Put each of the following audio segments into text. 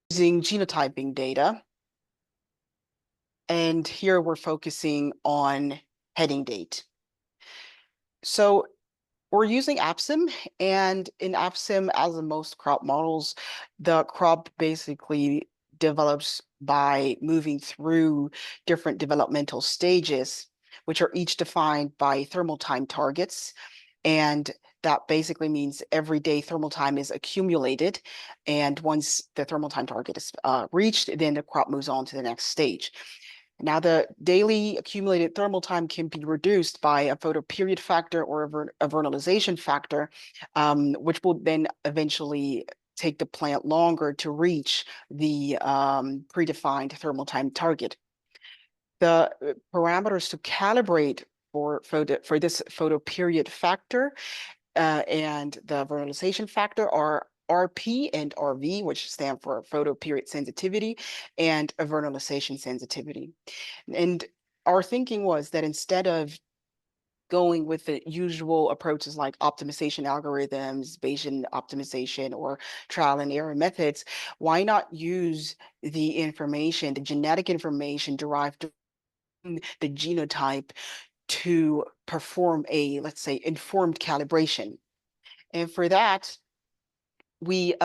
using genotyping data. And here we're focusing on heading date. So we're using AppSim, and in AppSim, as in most crop models, the crop basically develops by moving through different developmental stages, which are each defined by thermal time targets. And that basically means every day thermal time is accumulated. And once the thermal time target is reached, then the crop moves on to the next stage. Now, the daily accumulated thermal time can be reduced by a photoperiod factor or a vernalization factor, which will then eventually take the plant longer to reach the predefined thermal time target. The parameters to calibrate for this photoperiod factor and the vernalization factor are RP and RV, which stand for photoperiod sensitivity and a vernalization sensitivity. And our thinking was that instead of going with the usual approaches like optimization algorithms, Bayesian optimization, or trial and error methods, why not use the information, the genetic information derived from the genotype to perform a, let's say, informed calibration? And for that, we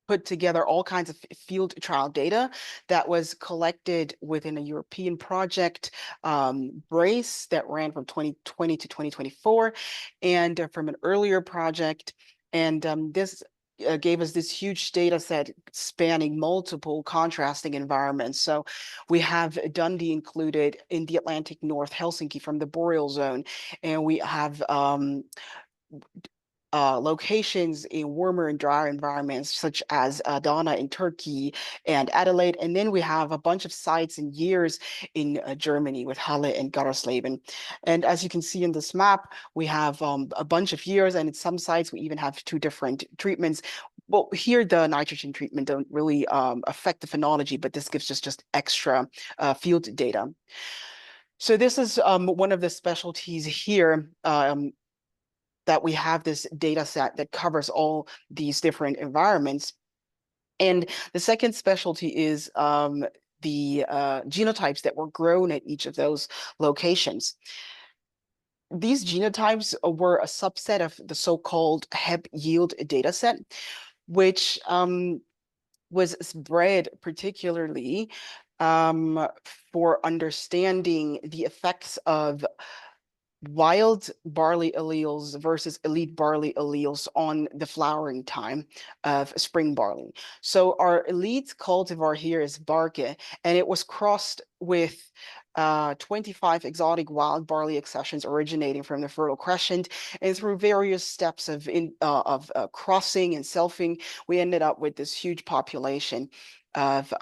put together all kinds of field trial data that was collected within a European project, BRACE, that ran from 2020 to 2024, and from an earlier project. And this gave us this huge data set spanning multiple contrasting environments. So we have Dundee included in the Atlantic North, Helsinki from the boreal zone, and we have locations in warmer and drier environments, such as Adana in Turkey and Adelaide. And then we have a bunch of sites and years in Germany with Halle and Garsleben. And as you can see in this map, we have a bunch of years, and in some sites, we even have two different treatments. Well, here the nitrogen treatment don't really affect the phenology, but this gives us just extra field data. So this is one of the specialties here, that we have this data set that covers all these different environments. And the second specialty is the genotypes that were grown at each of those locations. These genotypes were a subset of the so-called Hebb yield data set, which was bred particularly for understanding the effects of wild barley alleles versus elite barley alleles on the flowering time of spring barley. So our elite cultivar here is Barke, and it was crossed with 25 exotic wild barley accessions originating from the Fertile Crescent, and through various steps of crossing and selfing, we ended up with this huge population of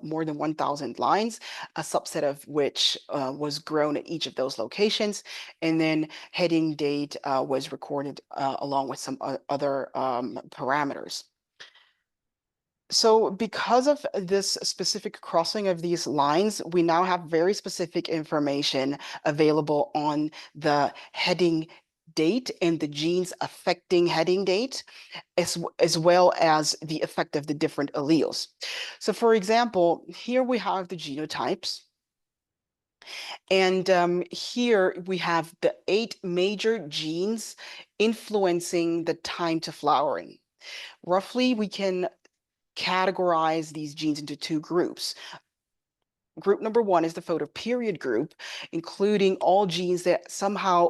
more than 1,000 lines, a subset of which was grown at each of those locations. And then heading date was recorded along with some other parameters. So because of this specific crossing of these lines, we now have very specific information available on the heading date and the genes affecting heading date, as well as the effect of the different alleles. So for example, here we have the genotypes. And here we have the 8 major genes influencing the time to flowering. Roughly, we can categorize these genes into 2 groups. Group number 1 is the photoperiod group, including all genes that somehow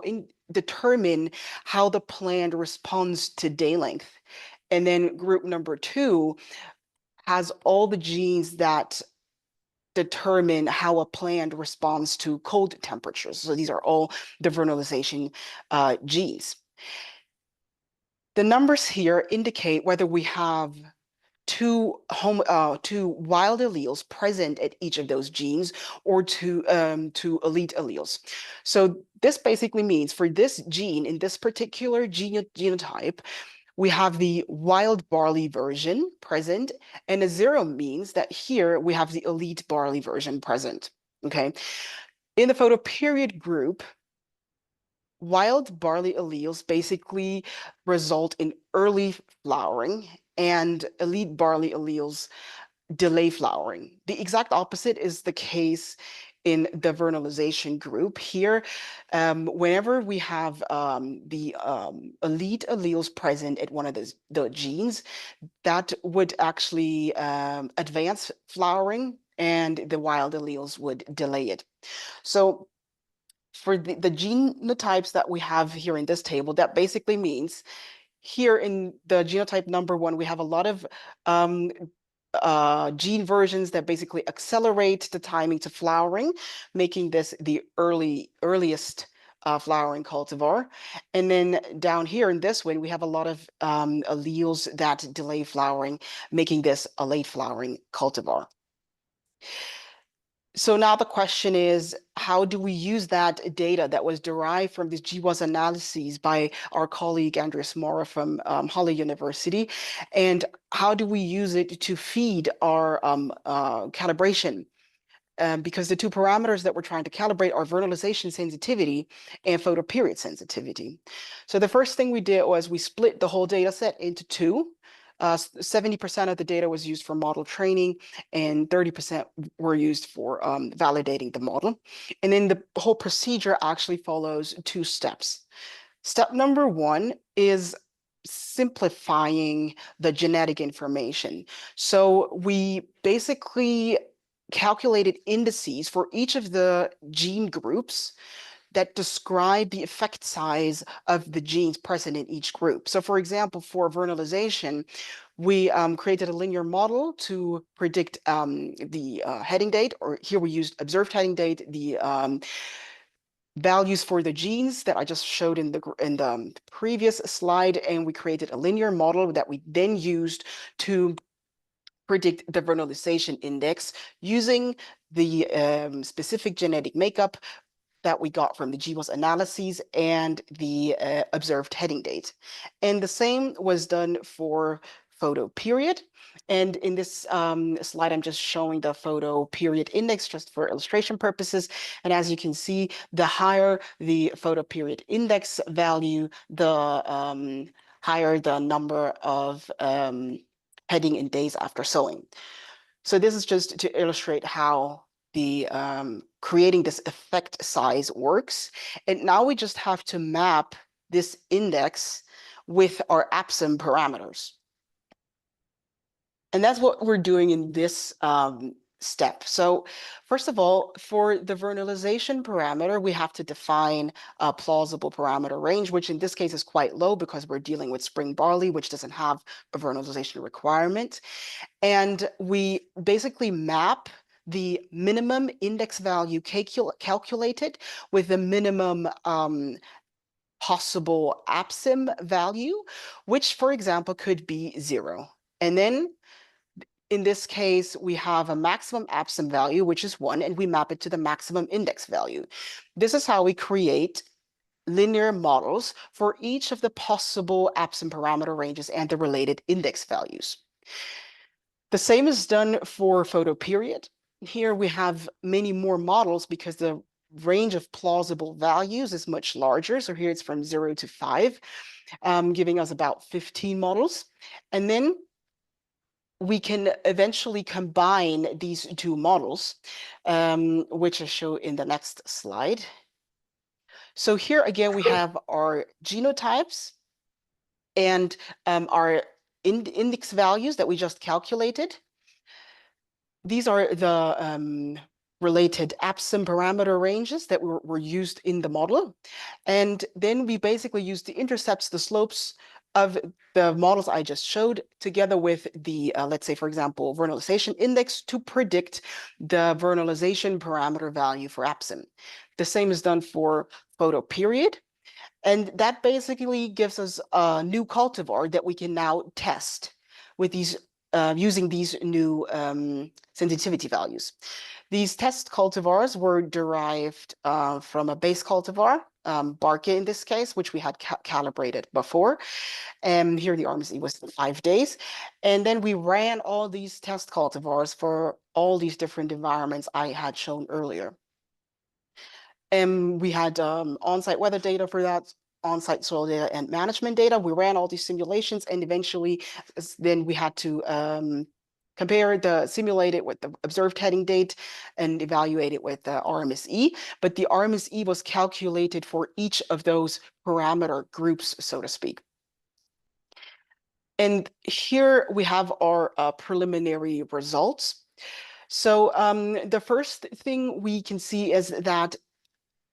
determine how the plant responds to day length. And then group number 2 has all the genes that determine how a plant responds to cold temperatures. So these are all the vernalization genes. The numbers here indicate whether we have two wild alleles present at each of those genes, or two elite alleles. So this basically means for this gene in this particular genotype, we have the wild barley version present, and a 0 means that here we have the elite barley version present. Okay. In the photoperiod group, wild barley alleles basically result in early flowering, and elite barley alleles delay flowering. The exact opposite is the case in the vernalization group. Here, whenever we have the elite alleles present at one of the genes, that would actually advance flowering, and the wild alleles would delay it. So for the genotypes that we have here in this table, that basically means here in the genotype number 1, we have a lot of gene versions that basically accelerate the timing to flowering, making this the earliest flowering cultivar. And then down here in this one, we have a lot of alleles that delay flowering, making this a late flowering cultivar. So now the question is, how do we use that data that was derived from these GWAS analyses by our colleague Andreas Mora from Halle University, and how do we use it to feed our calibration? Because the two parameters that we're trying to calibrate are vernalization sensitivity and photoperiod sensitivity. So the first thing we did was we split the whole data set into two. 70% of the data was used for model training, and 30% were used for validating the model. And then the whole procedure actually follows 2 steps. Step number 1 is simplifying the genetic information. So we basically calculated indices for each of the gene groups that describe the effect size of the genes present in each group. So for example, for vernalization, we created a linear model to predict the heading date, or here we used observed heading date, the values for the genes that I just showed in the previous slide, and we created a linear model that we then used to predict the vernalization index using the specific genetic makeup that we got from the GWAS analyses and the observed heading date. And the same was done for photo period. And in this slide, I'm just showing the photo period index just for illustration purposes. And as you can see, the higher the photo period index value, the higher the number of heading in days after sowing. So this is just to illustrate how the creating this effect size works. And now we just have to map this index with our APSIM parameters. And that's what we're doing in this step. So first of all, for the vernalization parameter, we have to define a plausible parameter range, which in this case is quite low because we're dealing with spring barley, which doesn't have a vernalization requirement. And we basically map the minimum index value calculated with the minimum possible APSIM value, which, for example, could be 0. And then in this case, we have a maximum APSIM value, which is 1, and we map it to the maximum index value. This is how we create linear models for each of the possible APSIM parameter ranges and the related index values. The same is done for photo period. Here we have many more models because the range of plausible values is much larger. So here it's from 0 to 5, giving us about 15 models. And then we can eventually combine these 2 models, which I show in the next slide. So here again, we have our genotypes and our index values that we just calculated. These are the related APSIM parameter ranges that were used in the model. And then we basically use the intercepts, the slopes of the models I just showed, together with the, let's say, for example, vernalization index to predict the vernalization parameter value for APSIM. The same is done for photo period. And that basically gives us a new cultivar that we can now test with these using these new sensitivity values. These test cultivars were derived from a base cultivar, Barke in this case, which we had calibrated before. And here the RMC was 5 days. And then we ran all these test cultivars for all these different environments I had shown earlier. And we had on-site weather data for that, on-site soil data and management data. We ran all these simulations, and eventually then we had to compare the simulated with the observed heading date and evaluate it with the RMSE. But the RMSE was calculated for each of those parameter groups, so to speak. And here we have our preliminary results. So the first thing we can see is that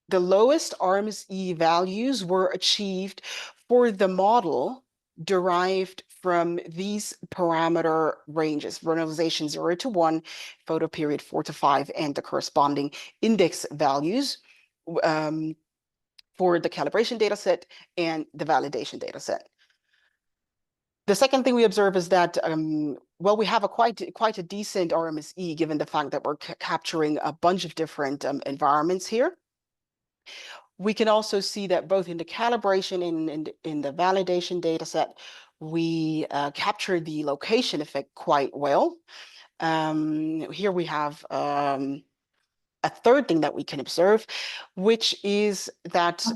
the lowest RMSE values were achieved for the model derived from these parameter ranges: vernalization 0 to 1, photoperiod 4 to 5, and the corresponding index values for the calibration data set and the validation data set. The second thing we observe is that, well, we have a quite a decent RMSE, given the fact that we're capturing a bunch of different environments here. We can also see that both in the calibration and in the validation data set, we capture the location effect quite well. Here we have a third thing that we can observe, which is that,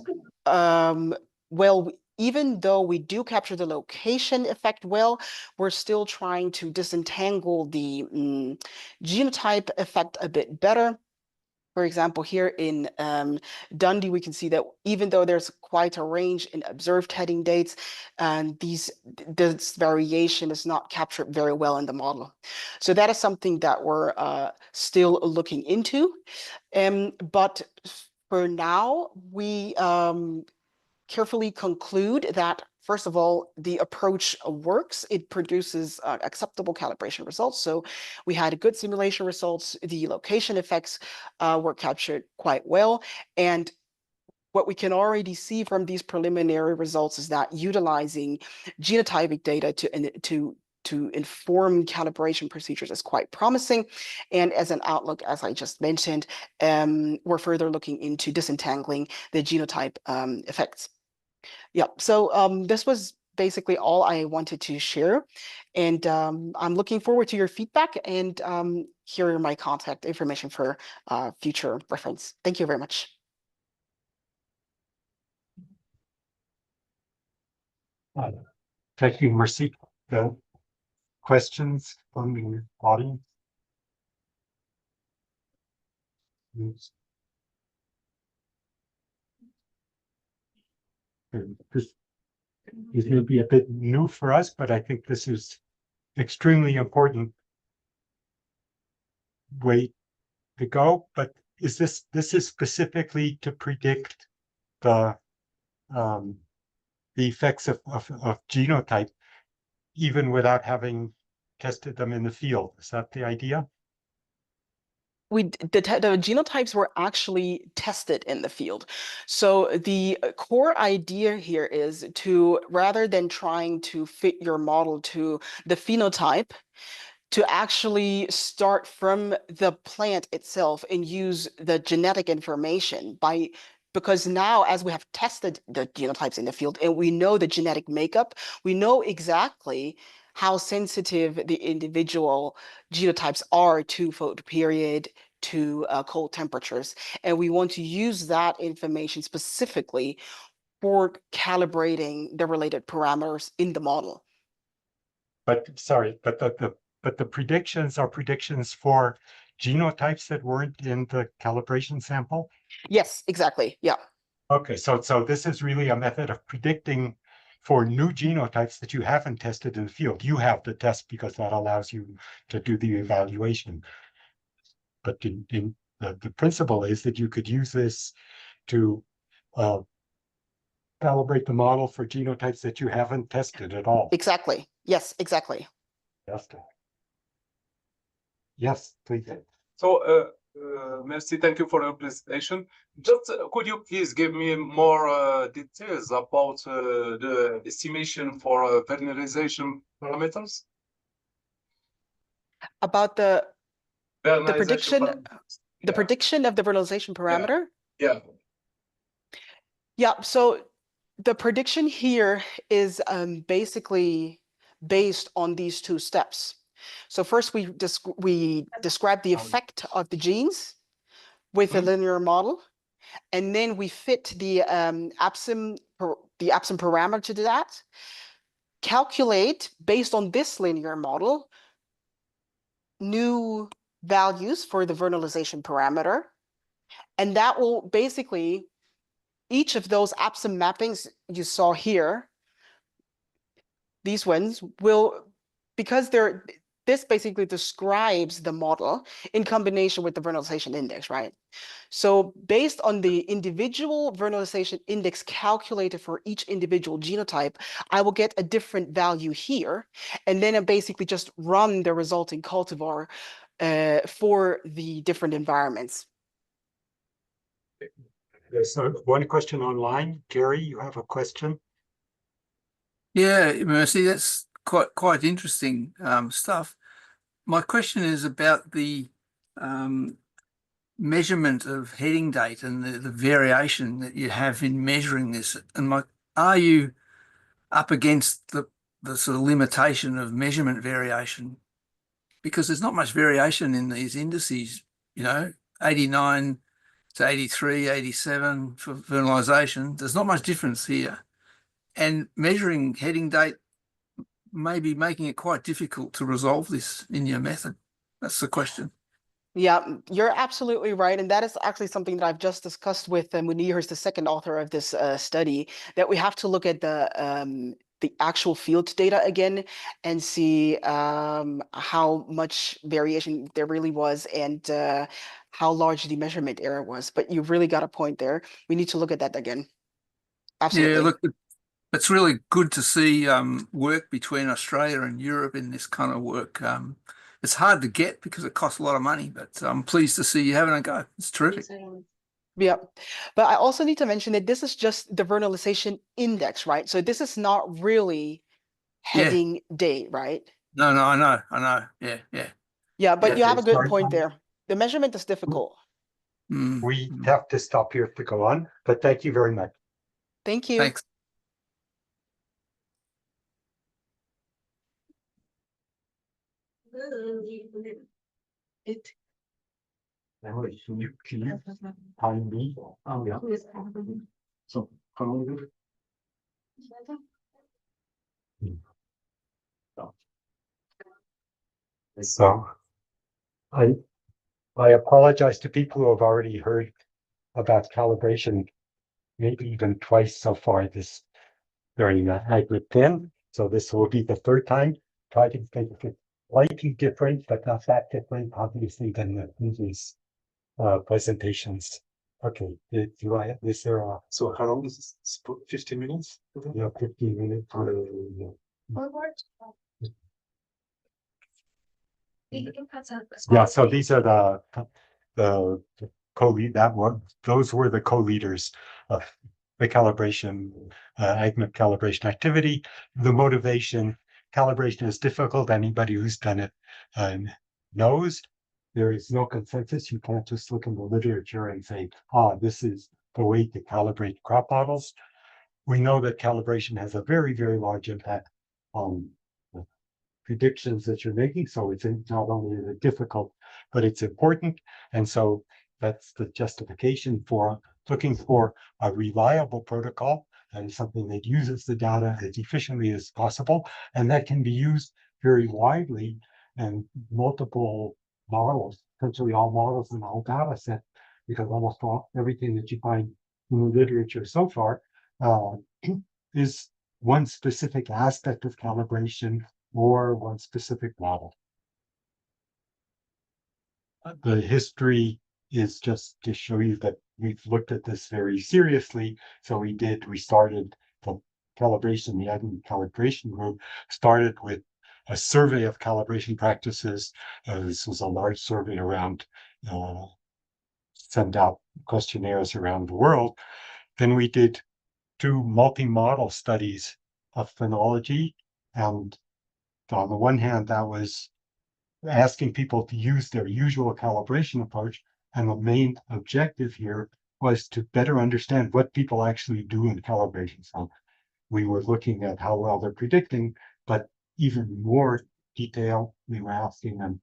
well, even though we do capture the location effect well, we're still trying to disentangle the genotype effect a bit better. For example, here in Dundee, we can see that even though there's quite a range in observed heading dates, this variation is not captured very well in the model. So that is something that we're still looking into. But for now, we carefully conclude that, first of all, the approach works. It produces acceptable calibration results. So we had good simulation results. The location effects were captured quite well. And what we can already see from these preliminary results is that utilizing genotypic data to inform calibration procedures is quite promising. And as an outlook, as I just mentioned, we're further looking into disentangling the genotype effects. Yeah, so this was basically all I wanted to share. And I'm looking forward to your feedback, and here are my contact information for future reference. Thank you very much. Thank you, Mercy. The questions from the audience? This may be a bit new for us, but I think this is extremely important way to go. But is this is specifically to predict the effects of genotype, even without having tested them in the field? Is that the idea? The genotypes were actually tested in the field. So the core idea here is to, rather than trying to fit your model to the phenotype, to actually start from the plant itself and use the genetic information because now, as we have tested the genotypes in the field and we know the genetic makeup, we know exactly how sensitive the individual genotypes are to photoperiod, to cold temperatures. And we want to use that information specifically for calibrating the related parameters in the model. But sorry, but the predictions are predictions for genotypes that weren't in the calibration sample? Yes, exactly. Yeah. Okay, so this is really a method of predicting for new genotypes that you haven't tested in the field. You have to test because that allows you to do the evaluation. But the principle is that you could use this to calibrate the model for genotypes that you haven't tested at all. Exactly. Yes, exactly. Yes, please. So, merci, thank you for your presentation. Just could you please give me more details about the estimation for vernalization parameters? About the prediction, the prediction of the vernalization parameter? Yeah. Yeah, so the prediction here is basically based on these two steps. So first we describe the effect of the genes with a linear model. and then we fit the APSIM parameter to that, calculate based on this linear model new values for the vernalization parameter, and that will basically, each of those APSIM mappings you saw here, these ones will, because this basically describes the model in combination with the vernalization index, right? So based on the individual vernalization index calculated for each individual genotype, I will get a different value here, and then I basically just run the resulting cultivar for the different environments. There's one question online. Gary, you have a question? Yeah, Mercy, that's quite interesting stuff. My question is about the measurement of heading date and the variation that you have in measuring this. And are you up against the sort of limitation of measurement variation? Because there's not much variation in these indices, 89 to 83, 87 for vernalization. There's not much difference here. And measuring heading date may be making it quite difficult to resolve this in your method. That's the question. Yeah, you're absolutely right. And that is actually something that I've just discussed with Munir, who's the second author of this study, that we have to look at the actual field data again and see how much variation there really was and how large the measurement error was. But you've really got a point there. We need to look at that again. Absolutely. Yeah, look, it's really good to see work between Australia and Europe in this kind of work. It's hard to get because it costs a lot of money, but I'm pleased to see you having a go. It's terrific. Yeah, but I also need to mention that this is just the vernalization index, right? So this is not really heading date, right? No, I know. Yeah. Yeah, but you have a good sorry. point there. The measurement is difficult. We have to stop here to go on, but thank you very much. Thank you. Thanks. Now, can you find me? Oh, yeah. So, So I apologize to people who have already heard about calibration, maybe even twice so far during the AgMIP10. So this will be the third time. Try to make it slightly different, but not that different, obviously, than the previous presentations. Okay, is there a... So how long is this? 15 minutes? Yeah, 15 minutes. Yeah, so these are the co-lead those were the co-leaders of the calibration, AgMIP calibration activity. The motivation, calibration is difficult. Anybody who's done it knows there is no consensus. You can't just look in the literature and say, this is the way to calibrate crop models. We know that calibration has a very, very large impact on predictions that you're making. So it's not only difficult, but it's important. And so that's the justification for looking for a reliable protocol and something that uses the data as efficiently as possible. And that can be used very widely and multiple models, essentially all models in the whole data set, because almost everything that you find in the literature so far is one specific aspect of calibration or one specific model. The history is just to show you that we've looked at this very seriously. So we started the calibration, the AgMIP calibration group started with a survey of calibration practices. This was a large survey around, send out questionnaires around the world. Then we did 2 multi-model studies of phenology, and on the one hand, that was asking people to use their usual calibration approach. And the main objective here was to better understand what people actually do in calibration. So we were looking at how well they're predicting, but even more detail, we were asking them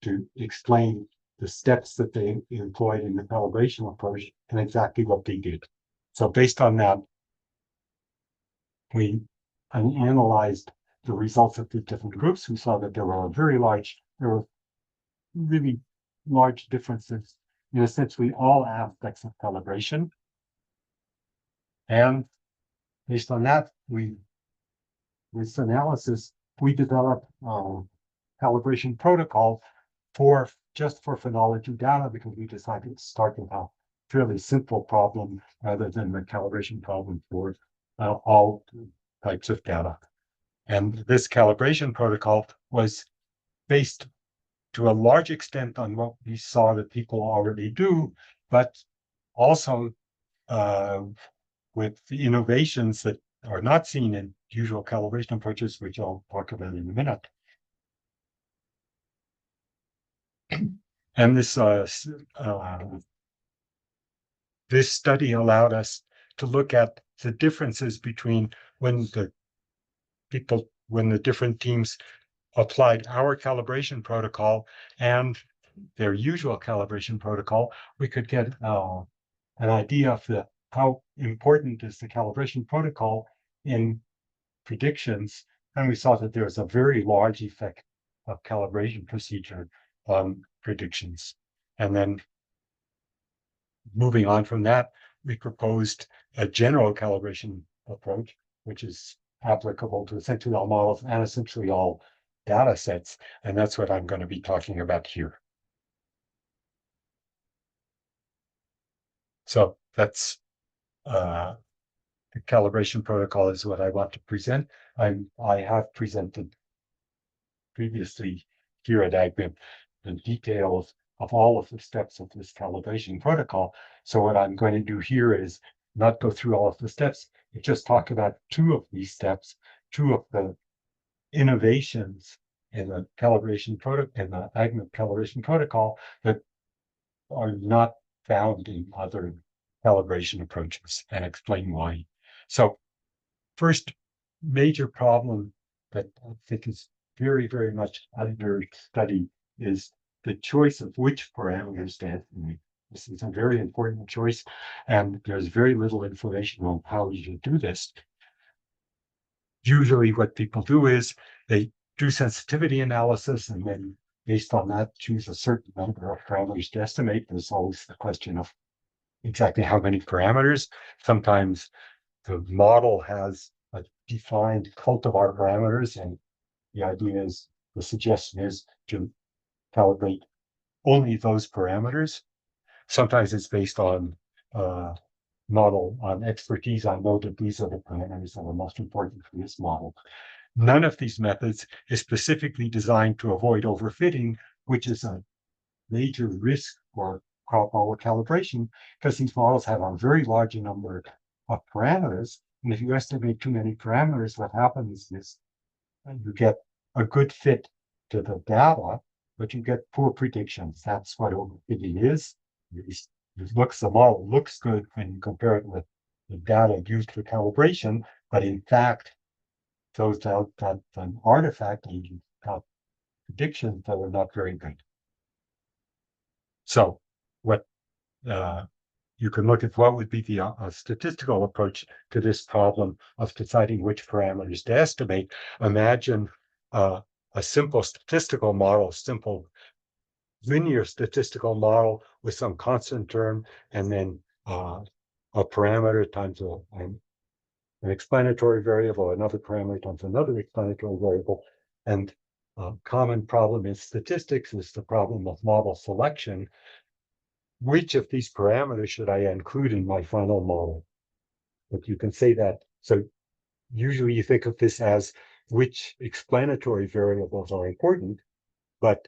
to explain the steps that they employed in the calibration approach and exactly what they did. So based on that, we analyzed the results of the different groups. We saw that there were really large differences in essentially all aspects of calibration. And based on that, with analysis, we developed a calibration protocol for phonology data, because we decided to start with a fairly simple problem rather than the calibration problem for all types of data. And this calibration protocol was based to a large extent on what we saw that people already do, but also with the innovations that are not seen in usual calibration approaches, which I'll talk about in a minute. And this study allowed us to look at the differences between when the different teams applied our calibration protocol and their usual calibration protocol. We could get an idea of how important is the calibration protocol in predictions, and we saw that there was a very large effect of calibration procedure on predictions. And then moving on from that, we proposed a general calibration approach, which is applicable to essentially all models and essentially all data sets. And that's what I'm going to be talking about here. So that's the calibration protocol is what I want to present. I have presented previously here at AgMIP the details of all of the steps of this calibration protocol. So what I'm going to do here is not go through all of the steps, but just talk about two of these steps, two of the innovations in the calibration protocol, in the AgMIP calibration protocol, that are not found in other calibration approaches, and explain why. So first major problem that I think is very, very much under study is the choice of which parameters to estimate. This is a very important choice, and there's very little information on how you should do this. Usually what people do is they do sensitivity analysis, and then based on that choose a certain number of parameters to estimate. There's always the question of exactly how many parameters. Sometimes the model has a defined cultivar parameters, and the suggestion is to calibrate only those parameters. Sometimes it's based on model on expertise. I know that these are the parameters that are most important for this model. None of these methods is specifically designed to avoid overfitting, which is a major risk for crop model calibration, because these models have a very large number of parameters. And if you estimate too many parameters, what happens is you get a good fit to the data, but you get poor predictions. That's what overfitting is. The model looks good when you compare it with the data used for calibration, but in fact, those out that an artifact and you got predictions that are not very good. So what you can look at what would be the statistical approach to this problem of deciding which parameters to estimate. Imagine a simple statistical model, simple linear statistical model with some constant term, and then a parameter times an explanatory variable, another parameter times another explanatory variable. And a common problem in statistics is the problem of model selection. Which of these parameters should I include in my final model? But you can say that. So usually you think of this as which explanatory variables are important, but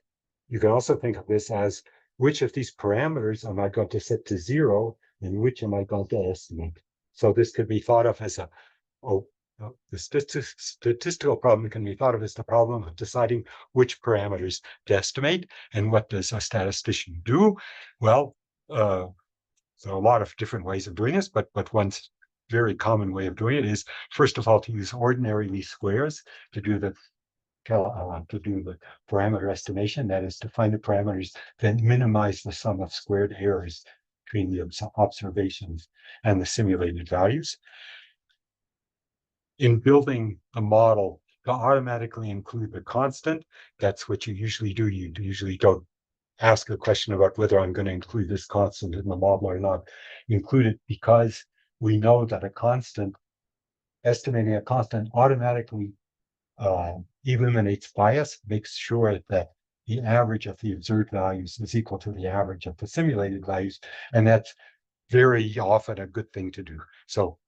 you can also think of this as which of these parameters am I going to set to 0 and which am I going to estimate? So this could be thought of as the statistical problem can be thought of as the problem of deciding which parameters to estimate. And what does a statistician do? Well, there are a lot of different ways of doing this, but one very common way of doing it is, first of all, to use ordinary least squares to do the to do the parameter estimation. That is to find the parameters that minimize the sum of squared errors between the observations and the simulated values. In building a model to automatically include the constant, that's what you usually do. You usually don't ask a question about whether I'm going to include this constant in the model or not. You include it because we know that a constant, estimating a constant automatically eliminates bias, makes sure that the average of the observed values is equal to the average of the simulated values. And that's very often a good thing to do. So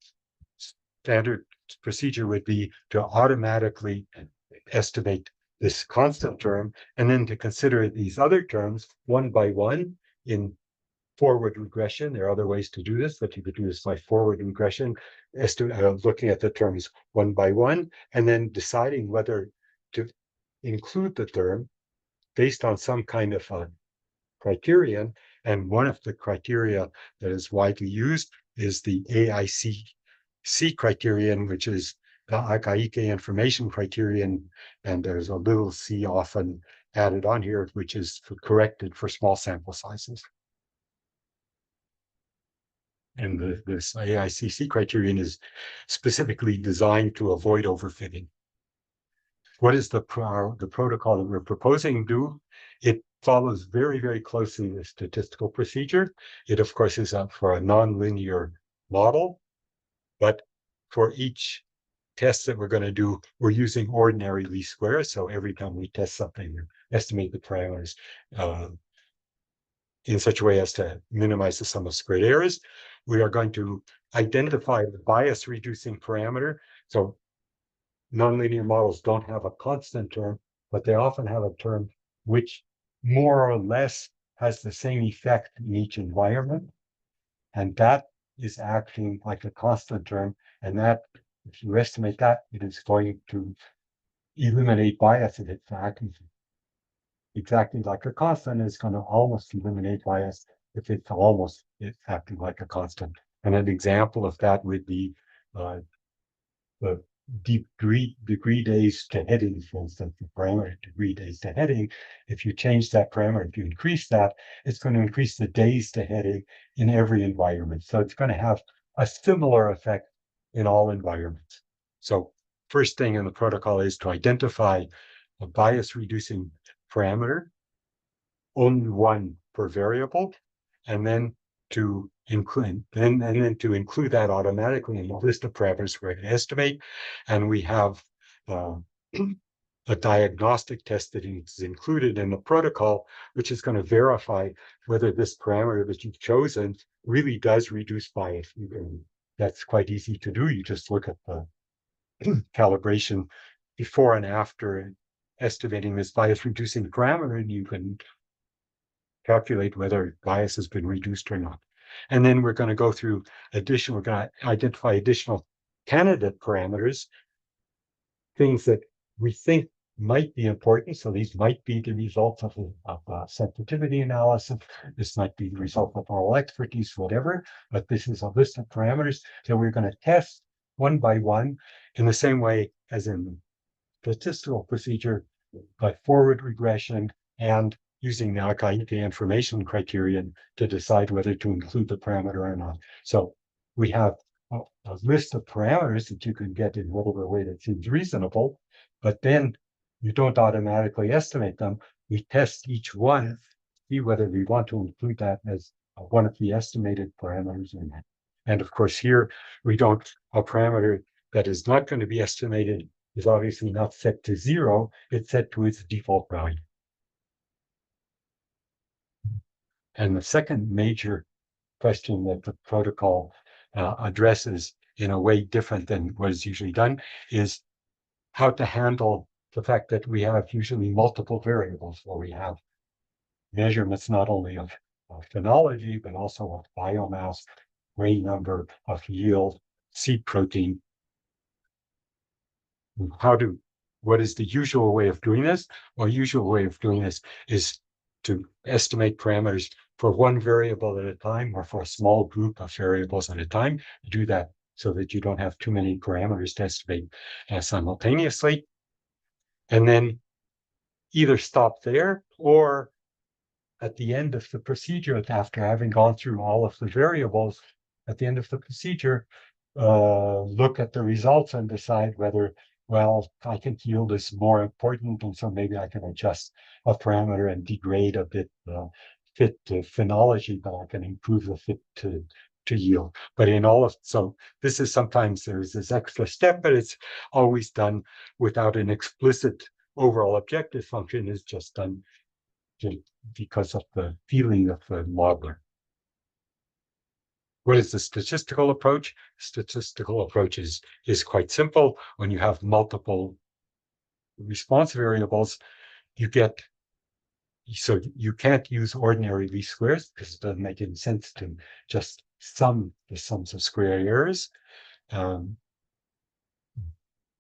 standard procedure would be to automatically estimate this constant term and then to consider these other terms one by one in forward regression. There are other ways to do this, but you could do this by forward regression, looking at the terms one by one, and then deciding whether to include the term based on some kind of a criterion. And one of the criteria that is widely used is the AICC criterion, which is the AgMIP information criterion. And there's a little c often added on here, which is corrected for small sample sizes. And this AICC criterion is specifically designed to avoid overfitting. What is the protocol that we're proposing do? It follows very, very closely the statistical procedure. It, of course, is up for a nonlinear model, but for each test that we're going to do, we're using ordinary least squares. So every time we test something, we estimate the parameters in such a way as to minimize the sum of squared errors. We are going to identify the bias reducing parameter. So nonlinear models don't have a constant term, but they often have a term which more or less has the same effect in each environment. And that is acting like a constant term. And that, if you estimate that, it is going to eliminate bias in its acting exactly like a constant. Is going to almost eliminate bias if it's acting like a constant. And an example of that would be the degree days to heading, for instance, the parameter degree days to heading. If you change that parameter, if you increase that, it's going to increase the days to heading in every environment. So it's going to have a similar effect in all environments. So first thing in the protocol is to identify a bias reducing parameter, only one per variable, and then to include that automatically in the list of parameters we're going to estimate. And we have a diagnostic test that is included in the protocol, which is going to verify whether this parameter that you've chosen really does reduce bias. That's quite easy to do. You just look at the calibration before and after estimating this bias reducing parameter, and you can calculate whether bias has been reduced or not. And then we're going to go through we're going to identify additional candidate parameters, things that we think might be important. So these might be the results of a sensitivity analysis. This might be the result of oral expertise, whatever. But this is a list of parameters that we're going to test one by one in the same way as in statistical procedure by forward regression and using the AgMIP information criterion to decide whether to include the parameter or not. So we have a list of parameters that you can get in whatever way that seems reasonable, but then you don't automatically estimate them. We test each one, see whether we want to include that as one of the estimated parameters in that. And of course, here we don't, a parameter that is not going to be estimated is obviously not set to 0, it's set to its default value. And the second major question that the protocol addresses in a way different than what is usually done is how to handle the fact that we have usually multiple variables where we have measurements not only of phenology, but also of biomass, grain number, of yield, seed protein. What is the usual way of doing this? Well, usual way of doing this is to estimate parameters for one variable at a time or for a small group of variables at a time. Do that so that you don't have too many parameters to estimate simultaneously. and then either stop there or at the end of the procedure, after having gone through all of the variables, at the end of the procedure, look at the results and decide whether, well, I think yield is more important, and so maybe I can adjust a parameter and degrade a bit fit to phenology, but I can improve the fit to yield. But in all of, so this is sometimes there's this extra step, but it's always done without an explicit overall objective function. Is just done because of the feeling of the modeler. What is the statistical approach? Statistical approach is quite simple. When you have multiple response variables, you get, so you can't use ordinary least squares because it doesn't make any sense to just sum the sums of square errors.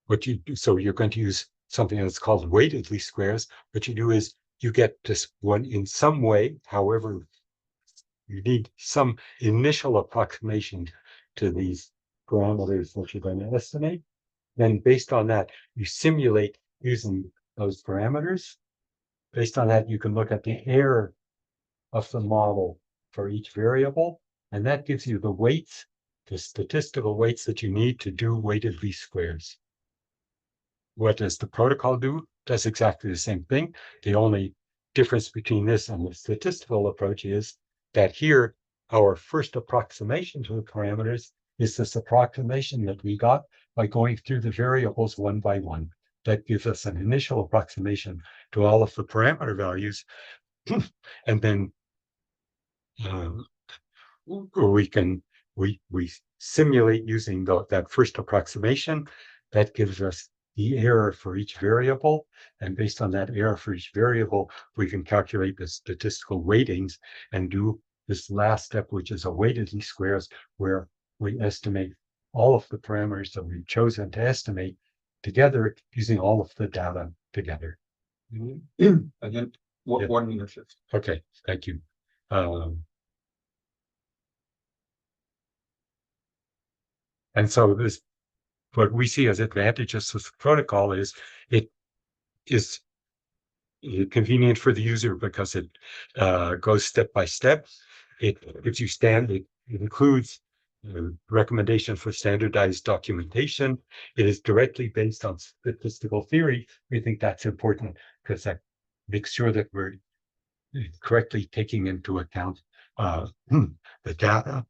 What you do, so you're going to use something that's called weighted least squares. What you do is you get this one in some way, however, you need some initial approximation to these parameters that you're going to estimate. Then based on that, you simulate using those parameters. Based on that, you can look at the error of the model for each variable, and that gives you the weights, the statistical weights that you need to do weighted least squares. What does the protocol do? Does exactly the same thing. The only difference between this and the statistical approach is that here, our first approximation to the parameters is this approximation that we got by going through the variables one by one. That gives us an initial approximation to all of the parameter values. And then we simulate using that first approximation. That gives us the error for each variable, and based on that error for each variable, we can calculate the statistical weightings and do this last step, which is a weighted least squares, where we estimate all of the parameters that we've chosen to estimate together using all of the data together. And then Yeah. 1 minute 50. Okay, thank you. And so this, what we see as advantages of the protocol is it is convenient for the user because it goes step by step. It gives you it includes recommendation for standardized documentation. It is directly based on statistical theory. We think that's important because that makes sure that we're correctly taking into account the data.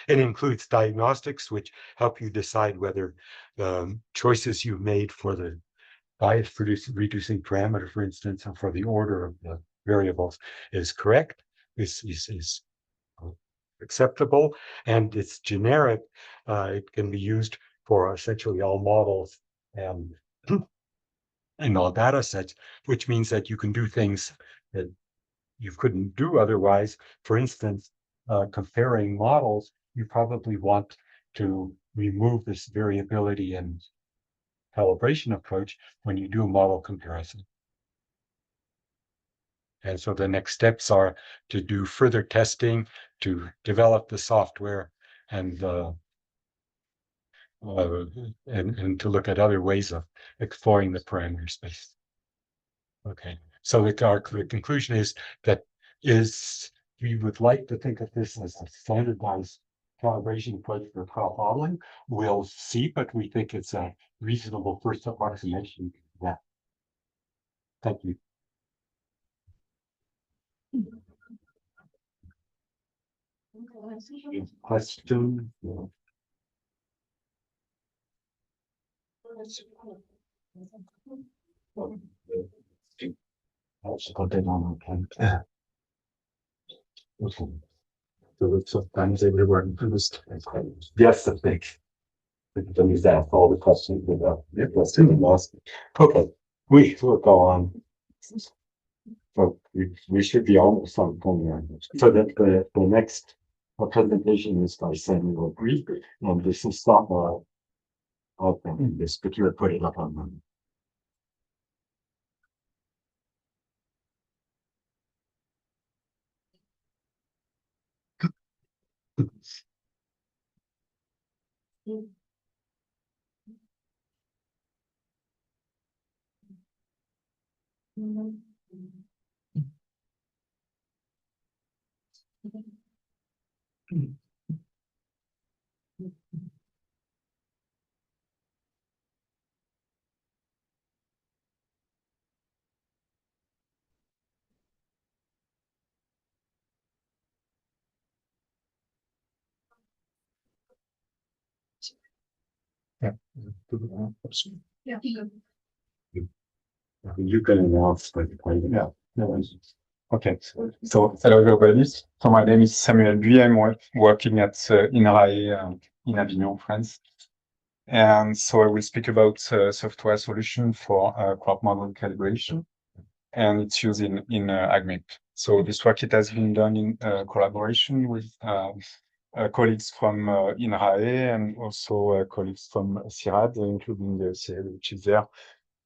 It includes diagnostics, which help you decide whether choices you've made for the bias reducing parameter, for instance, and for the order of the variables is correct, is acceptable, and it's generic. It can be used for essentially all models and all data sets, which means that you can do things that you couldn't do otherwise. For instance, comparing models, you probably want to remove this variability and calibration approach when you do a model comparison. And so the next steps are to do further testing, to develop the software, and and to look at other ways of exploring the parameter space. Okay, so our conclusion is that we would like to think of this as a standardized calibration approach for crop modeling. We'll see, but we think it's a reasonable first approximation. Yeah. Thank you. Question? Sometimes they were yes, I think. Let me ask all the questions about lost. Okay, we will go on. So we should be almost on point. So that the next presentation is by Samuel Greek, and this is not okay, this, but you're putting it up on Yeah. You can announce like yeah. Okay. So hello everybody. So my name is Samuel Buy. I'm working at INRAE in Avignon, France. And so I will speak about software solution for crop model calibration, and it's used in AgMIP. So this work, it has been done in collaboration with colleagues from INRAE and also colleagues from CIRAD, including the CIRAD, which is there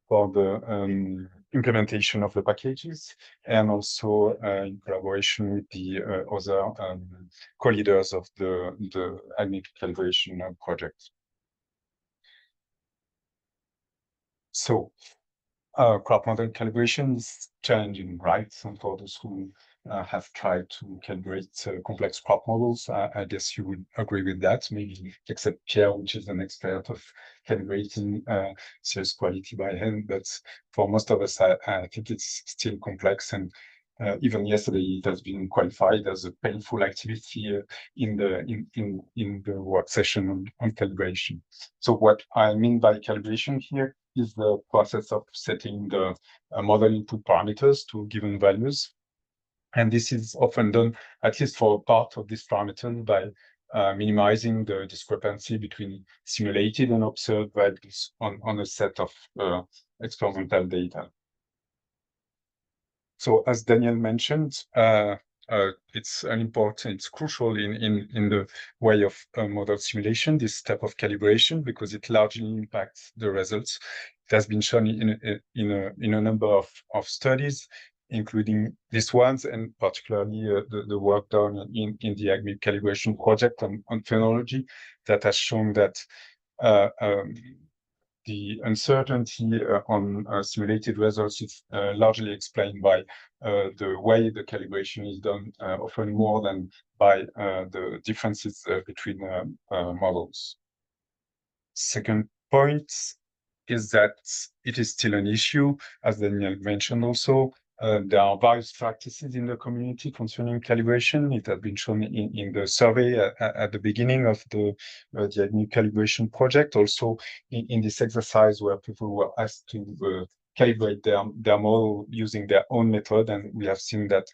for the implementation of the packages, and also in collaboration with the other co-leaders of the AgMIP calibration project. So crop model calibration is challenging, right? And for those who have tried to calibrate complex crop models, I guess you would agree with that, maybe except Pierre, which is an expert of calibrating serious quality by hand. But for most of us, I think it's still complex. And even yesterday, it has been qualified as a painful activity in the work session on calibration. So what I mean by calibration here is the process of setting the model input parameters to given values. And this is often done, at least for part of this parameter, by minimizing the discrepancy between simulated and observed values on a set of experimental data. So as Daniel mentioned, it's crucial in the way of model simulation, this step of calibration, because it largely impacts the results. It has been shown in a number of studies, including these ones, and particularly the work done in the AgMIP calibration project on phenology, that has shown that the uncertainty on simulated results is largely explained by the way the calibration is done, often more than by the differences between models. Second point is that it is still an issue, as Daniel mentioned also. There are various practices in the community concerning calibration. It has been shown in the survey at the beginning of the AgMIP calibration project. Also in this exercise where people were asked to calibrate their model using their own method, and we have seen that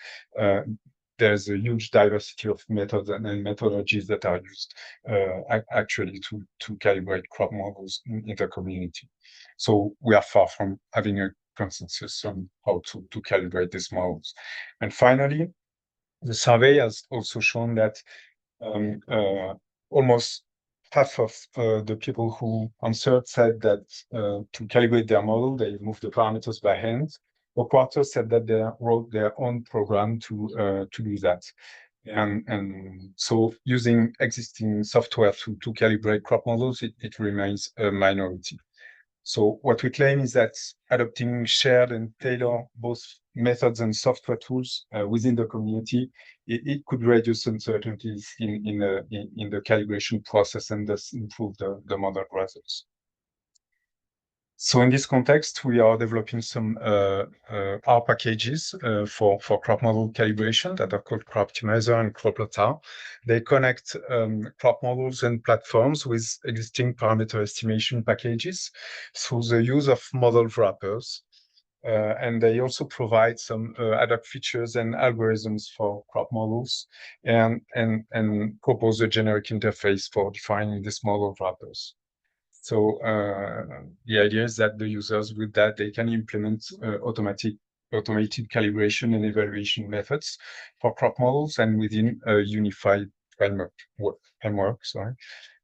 there's a huge diversity of methods and methodologies that are used actually to calibrate crop models in the community. So we are far from having a consensus on how to calibrate these models. And finally, the survey has also shown that almost half of the people who answered said that to calibrate their model, they move the parameters by hand. A quarter said that they wrote their own program to do that. And so using existing software to calibrate crop models, it remains a minority. So what we claim is that adopting shared and tailored both methods and software tools within the community, it could reduce uncertainties in the calibration process and thus improve the model results. So in this context, we are developing some R packages for crop model calibration that are called Crop Optimizer and CropLotar. They connect crop models and platforms with existing parameter estimation packages through the use of model wrappers. And they also provide some ad hoc features and algorithms for crop models and propose a generic interface for defining these model wrappers. So the idea is that the users with that, they can implement automated calibration and evaluation methods for crop models and within a unified framework,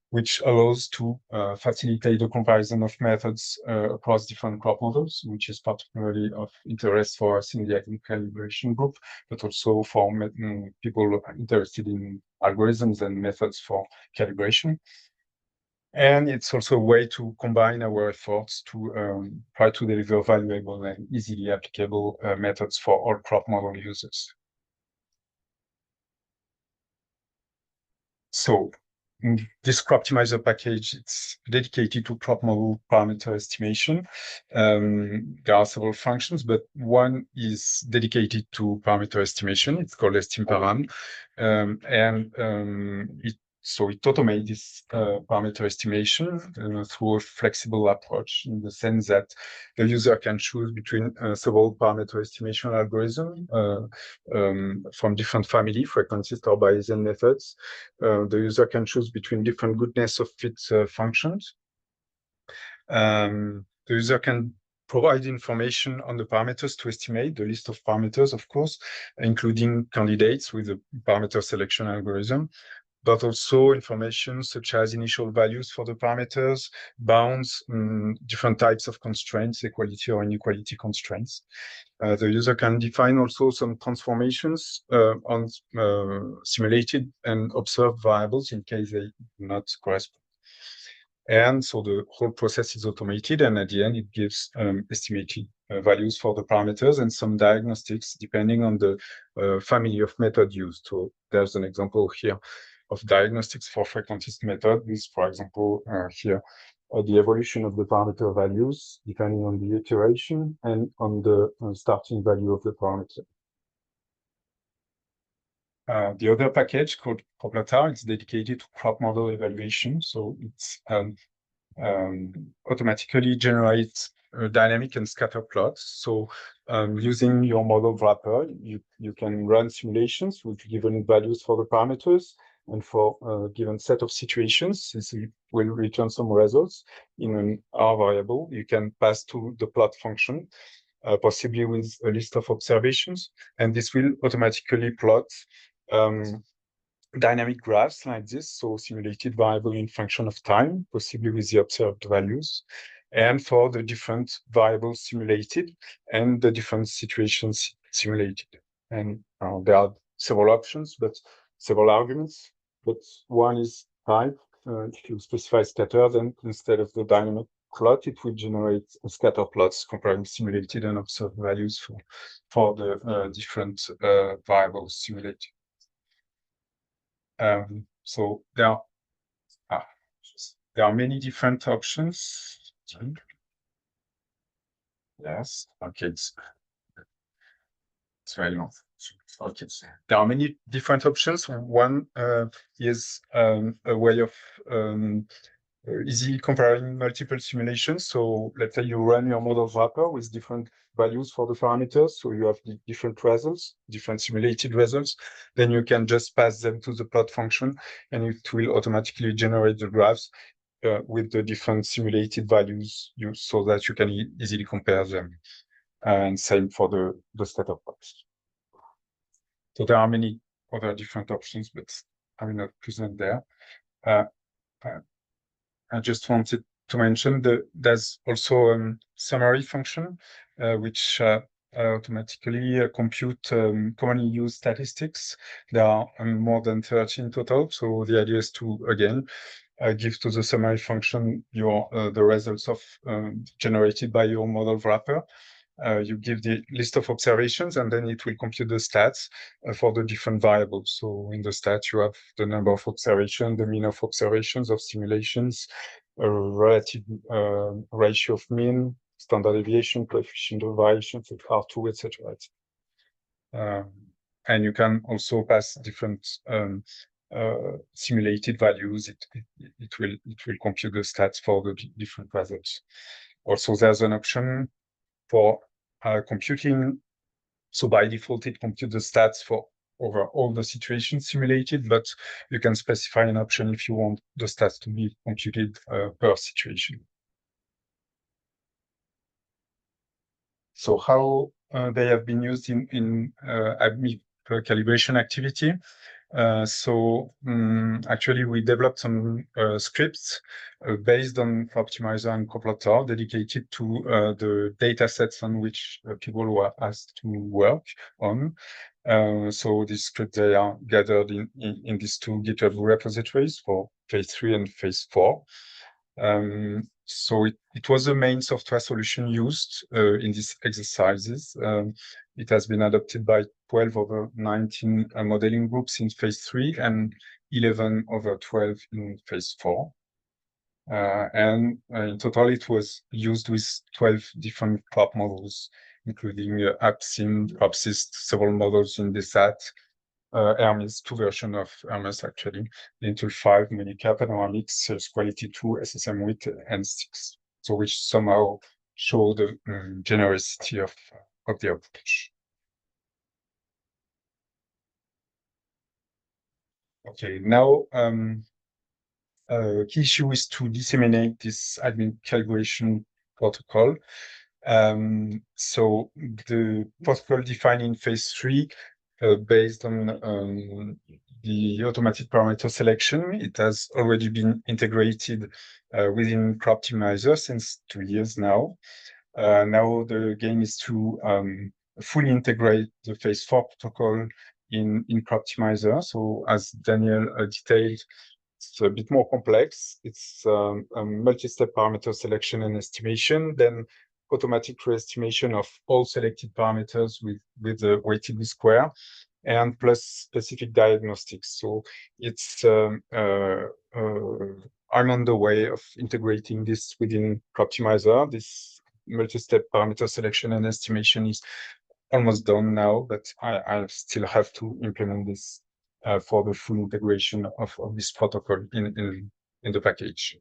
which allows to facilitate the comparison of methods across different crop models, which is particularly of interest for us in the AgMIP calibration group, but also for people interested in algorithms and methods for calibration. And it's also a way to combine our efforts to try to deliver valuable and easily applicable methods for all crop model users. So this Croptimizer package, it's dedicated to crop model parameter estimation. There are several functions, but one is dedicated to parameter estimation. It's called estimparam. So it automates this parameter estimation through a flexible approach, in the sense that the user can choose between several parameter estimation algorithms from different family, frequentist or Bayesian methods. The user can choose between different goodness of fit functions. The user can provide information on the parameters to estimate the list of parameters, of course, including candidates with a parameter selection algorithm, but also information such as initial values for the parameters, bounds, different types of constraints, equality or inequality constraints. The user can define also some transformations on simulated and observed variables in case they do not correspond. And so the whole process is automated, and at the end it gives estimated values for the parameters and some diagnostics depending on the family of method used. So there's an example here of diagnostics for frequentist method with, for example, here the evolution of the parameter values depending on the iteration and on the starting value of the parameter. The other package called CropLatar is dedicated to crop model evaluation. So it's automatically generates dynamic and scatter plots. So using your model wrapper, you can run simulations with given values for the parameters and for a given set of situations. Since it will return some results in an R variable, you can pass to the plot function, possibly with a list of observations, and this will automatically plot dynamic graphs like this, so simulated variable in function of time, possibly with the observed values, and for the different variables simulated and the different situations simulated. And there are several options, but several arguments. But one is type. If you specify scatter, then instead of the dynamic plot, it will generate scatter plots comparing simulated and observed values for the different variables simulated. So there are many different options. Yes, okay, it's very long. Okay, there are many different options. One is a way of easily comparing multiple simulations. So let's say you run your model wrapper with different values for the parameters. So you have the different results, different simulated results. Then you can just pass them to the plot function and it will automatically generate the graphs with the different simulated values so that you can easily compare them. And same for the scatter plots. So there are many other different options, but I will not present there. I just wanted to mention that there's also a summary function, which automatically compute commonly used statistics. There are more than 30 in total. So the idea is to, again, give to the summary function the results of generated by your model wrapper. You give the list of observations, and then it will compute the stats for the different variables. So in the stats, you have the number of observations, the mean of observations, of simulations, a relative ratio of mean, standard deviation, coefficient of variation, R2, etc. And you can also pass different simulated values. It will compute the stats for the different results. Also, there's an option for computing. So by default, it computes the stats for over all the situations simulated, but you can specify an option if you want the stats to be computed per situation. So how they have been used in AgMIP calibration activity. Actually, we developed some scripts based on Croptimizer and CropLatar dedicated to the data sets on which people were asked to work on. So these scripts, they are gathered in these two GitHub repositories for phase 3 and phase 4. So it was the main software solution used in these exercises. It has been adopted by 12 over 19 modeling groups in phase 3 and 11 over 12 in phase 4. And in total, it was used with 12 different crop models, including AppSim, CropSys, several models in the SAT, Hermes, 2 versions of Hermes actually, Lintel 5, Minicap, Panoramics, Sales Quality 2, SSM with and 6. So which somehow show the generosity of the approach. Okay, now key issue is to disseminate this admin calibration protocol. So the protocol defined in phase 3 based on the automatic parameter selection. It has already been integrated within CropTimizer since 2 years now. Now the game is to fully integrate the phase 4 protocol in CropTimizer. So as Daniel detailed, it's a bit more complex. It's a multi-step parameter selection and estimation, then automatic re-estimation of all selected parameters with the weighted square, and plus specific diagnostics. So it's I'm on the way of integrating this within CropTimizer. This multi-step parameter selection and estimation is almost done now, but I still have to implement this for the full integration of this protocol in the package.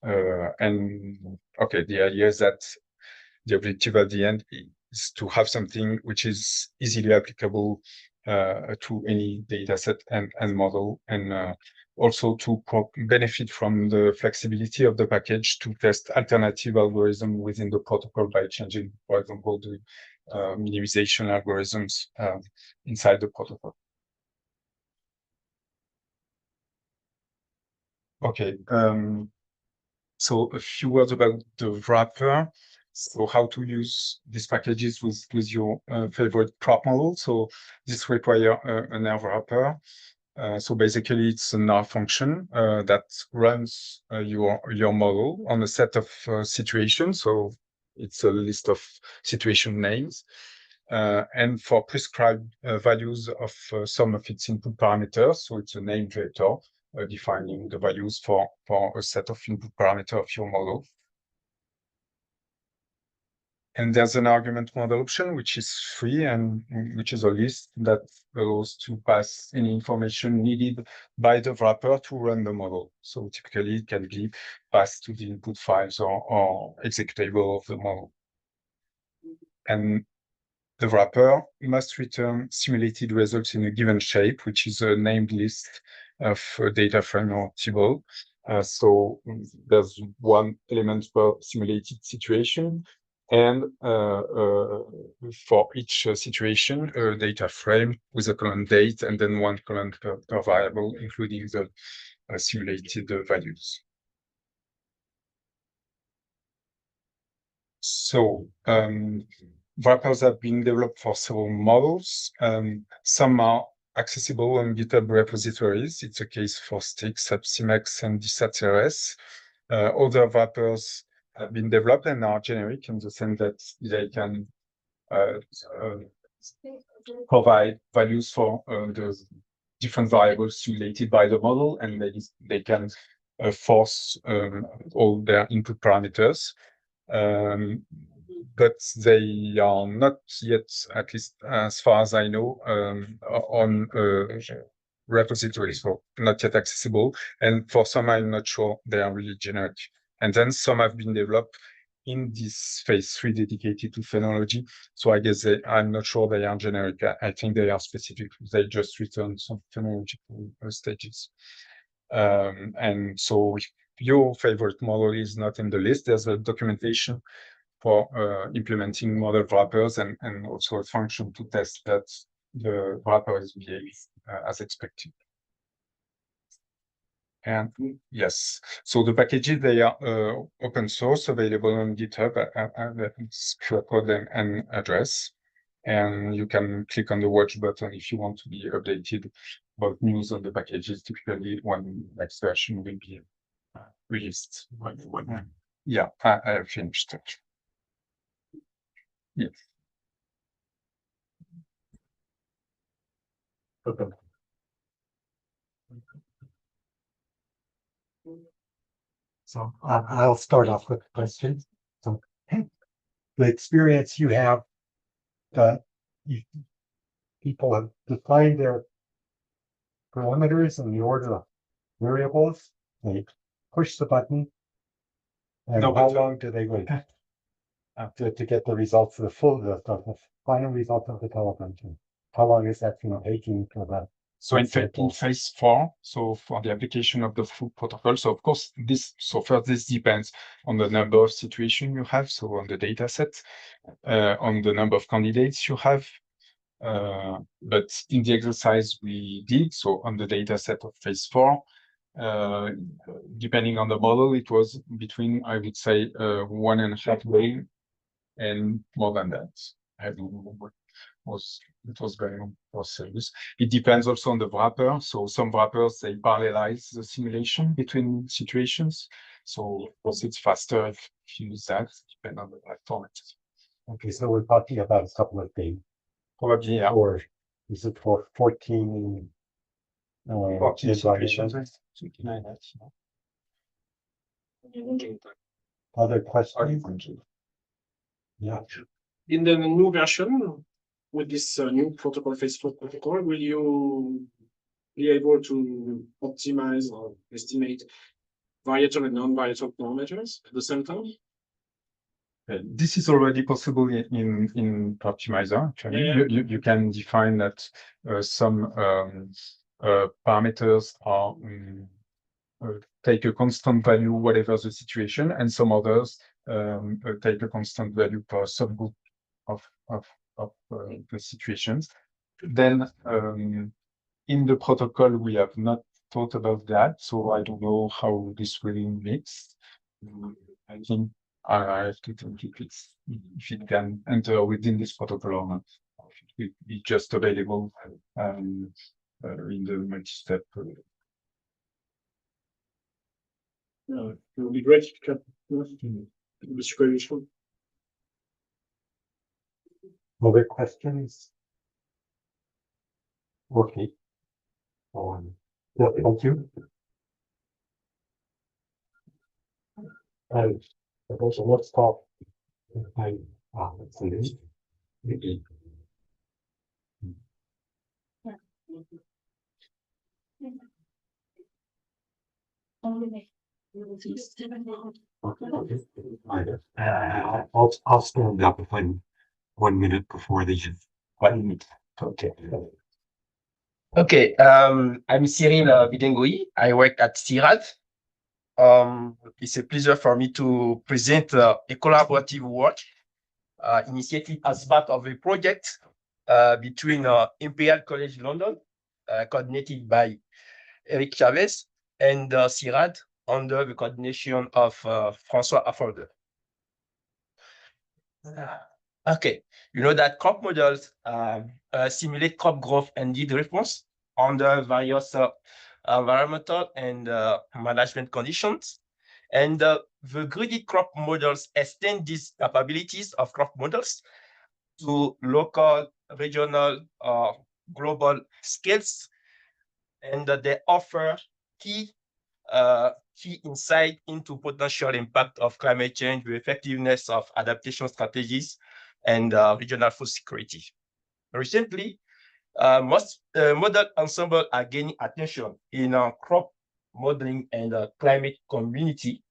And okay, the idea is that the objective at the end is to have something which is easily applicable to any data set and model, and also to benefit from the flexibility of the package to test alternative algorithm within the protocol by changing, for example, the minimization algorithms inside the protocol. Okay, so a few words about the wrapper. So how to use these packages with your favorite crop model. So this require an R wrapper. So basically, it's an R function that runs your model on a set of situations. So it's a list of situation names. And for prescribed values of some of its input parameters. So it's a name vector defining the values for a set of input parameter of your model. And there's an argument model option, which is free and which is a list that allows to pass any information needed by the wrapper to run the model. So typically it can be passed to the input files or executable of the model. And the wrapper must return simulated results in a given shape, which is a named list of data frame or table. So there's one element per simulated situation. And for each situation, a data frame with a column date, and then one column per variable, including the simulated values. So wrappers have been developed for several models. Some are accessible on GitHub repositories. It's a case for Stix, AppSimex, and DSATRS. Other wrappers have been developed and are generic in the sense that they can provide values for the different variables simulated by the model, and they can force all their input parameters. But they are not yet, at least as far as I know, on repositories, so not yet accessible. And for some, I'm not sure they are really generic. And then some have been developed in this phase 3 dedicated to phenology. So I guess I'm not sure they are generic. I think they are specific. They just return some phenological stages. And so if your favorite model is not in the list, there's a documentation for implementing model wrappers and also a function to test that the wrapper is behaving as expected. And yes, so the packages, they are open source, available on GitHub, QR code and address. And you can click on the watch button if you want to be updated about news on the packages, typically when next version will be released. Yeah, I finished it. Yes. Okay. So I'll start off with a question. So the experience you have, people have defined their parameters in the order of variables. They push the button. And No, how but- long do they wait to get the results of the final result of the television? How long is that taking for that? So in phase 4, so for the application of the full protocol, so of course this depends on the number of situations you have, so on the data set, on the number of candidates you have. But in the exercise we did, so on the data set of phase 4, depending on the model, it was between, I would say, 1.5 days and more than that. I don't remember. It was very long for service. It depends also on the wrapper. So some wrappers, they parallelize the simulation between situations. So of course it's faster if you use that, depending on the platform. Okay, so we're talking about a couple of days. Probably, yeah. Or is it for 14? 14 situations, something like that. Other questions? Yeah. In the new version, with this new protocol, phase 4 protocol, will you be able to optimize or estimate varietal and non-varietal parameters at the same time? This is already possible in Optimizer. Actually, Yeah. you can define that some parameters are take a constant value whatever the situation, and some others take a constant value per subgroup of the situations. Then in the protocol we have not thought about that, so I don't know how this will mix. I think I have to think if it can enter within this protocol or not. If it will be just available in the multi-step. It would be great if you can. It was very useful. Other questions? Okay. Yeah, thank you. So let's talk. Let's see. I'll stand up if I'm 1 minute before the 1 minute. Okay. Okay, I'm Cyril Bidengui. I work at CIRAD. It's a pleasure for me to present a collaborative work initiated as part of a project between Imperial College London, coordinated by Eric Chavez, and CIRAD under the coordination of François Affolder. Okay, you know that crop models simulate crop growth and yield response under various environmental and management conditions. And the gridded crop models extend these capabilities of crop models to local, regional, global scales. And they offer key insight into potential impact of climate change, the effectiveness of adaptation strategies, and regional food security. Recently, most model ensembles are gaining attention in crop modeling and climate community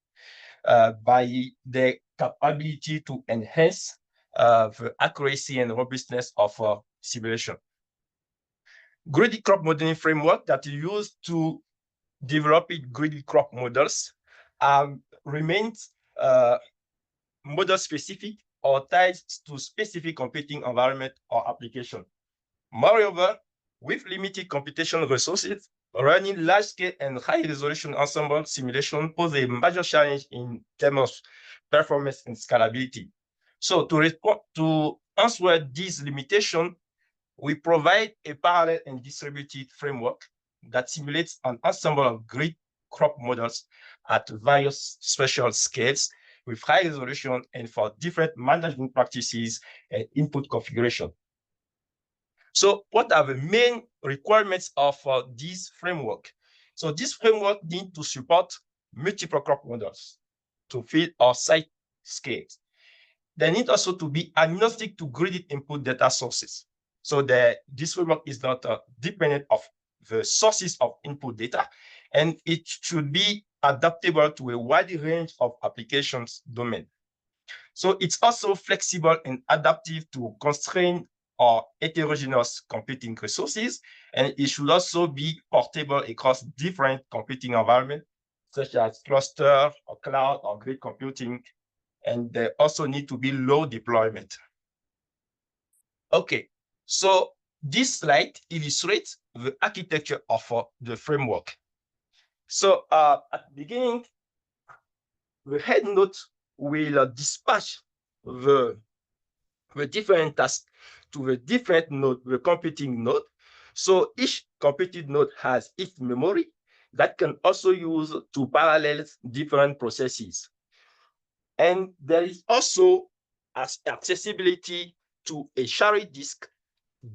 by their capability to enhance the accuracy and robustness of simulation. Gridded crop modeling framework that is used to develop gridded crop models remains model specific or tied to specific computing environment or application. Moreover, with limited computational resources, running large-scale and high-resolution ensemble simulation poses a major challenge in terms of performance and scalability. So to answer these limitations, we provide a parallel and distributed framework that simulates an ensemble of grid crop models at various spatial scales with high resolution and for different management practices and input configuration. So what are the main requirements of this framework? So this framework needs to support multiple crop models to fit our site scales. They need also to be agnostic to gridded input data sources. So this framework is not dependent of the sources of input data, and it should be adaptable to a wide range of applications domain. So it's also flexible and adaptive to constrained or heterogeneous computing resources, and it should also be portable across different computing environments, such as cluster or cloud or grid computing, and they also need to be low deployment. Okay, so this slide illustrates the architecture of the framework. So at the beginning, the head node will dispatch the different tasks to the different node, the computing node. So each computing node has its memory that can also use to parallel different processes. And there is also accessibility to a shared disk.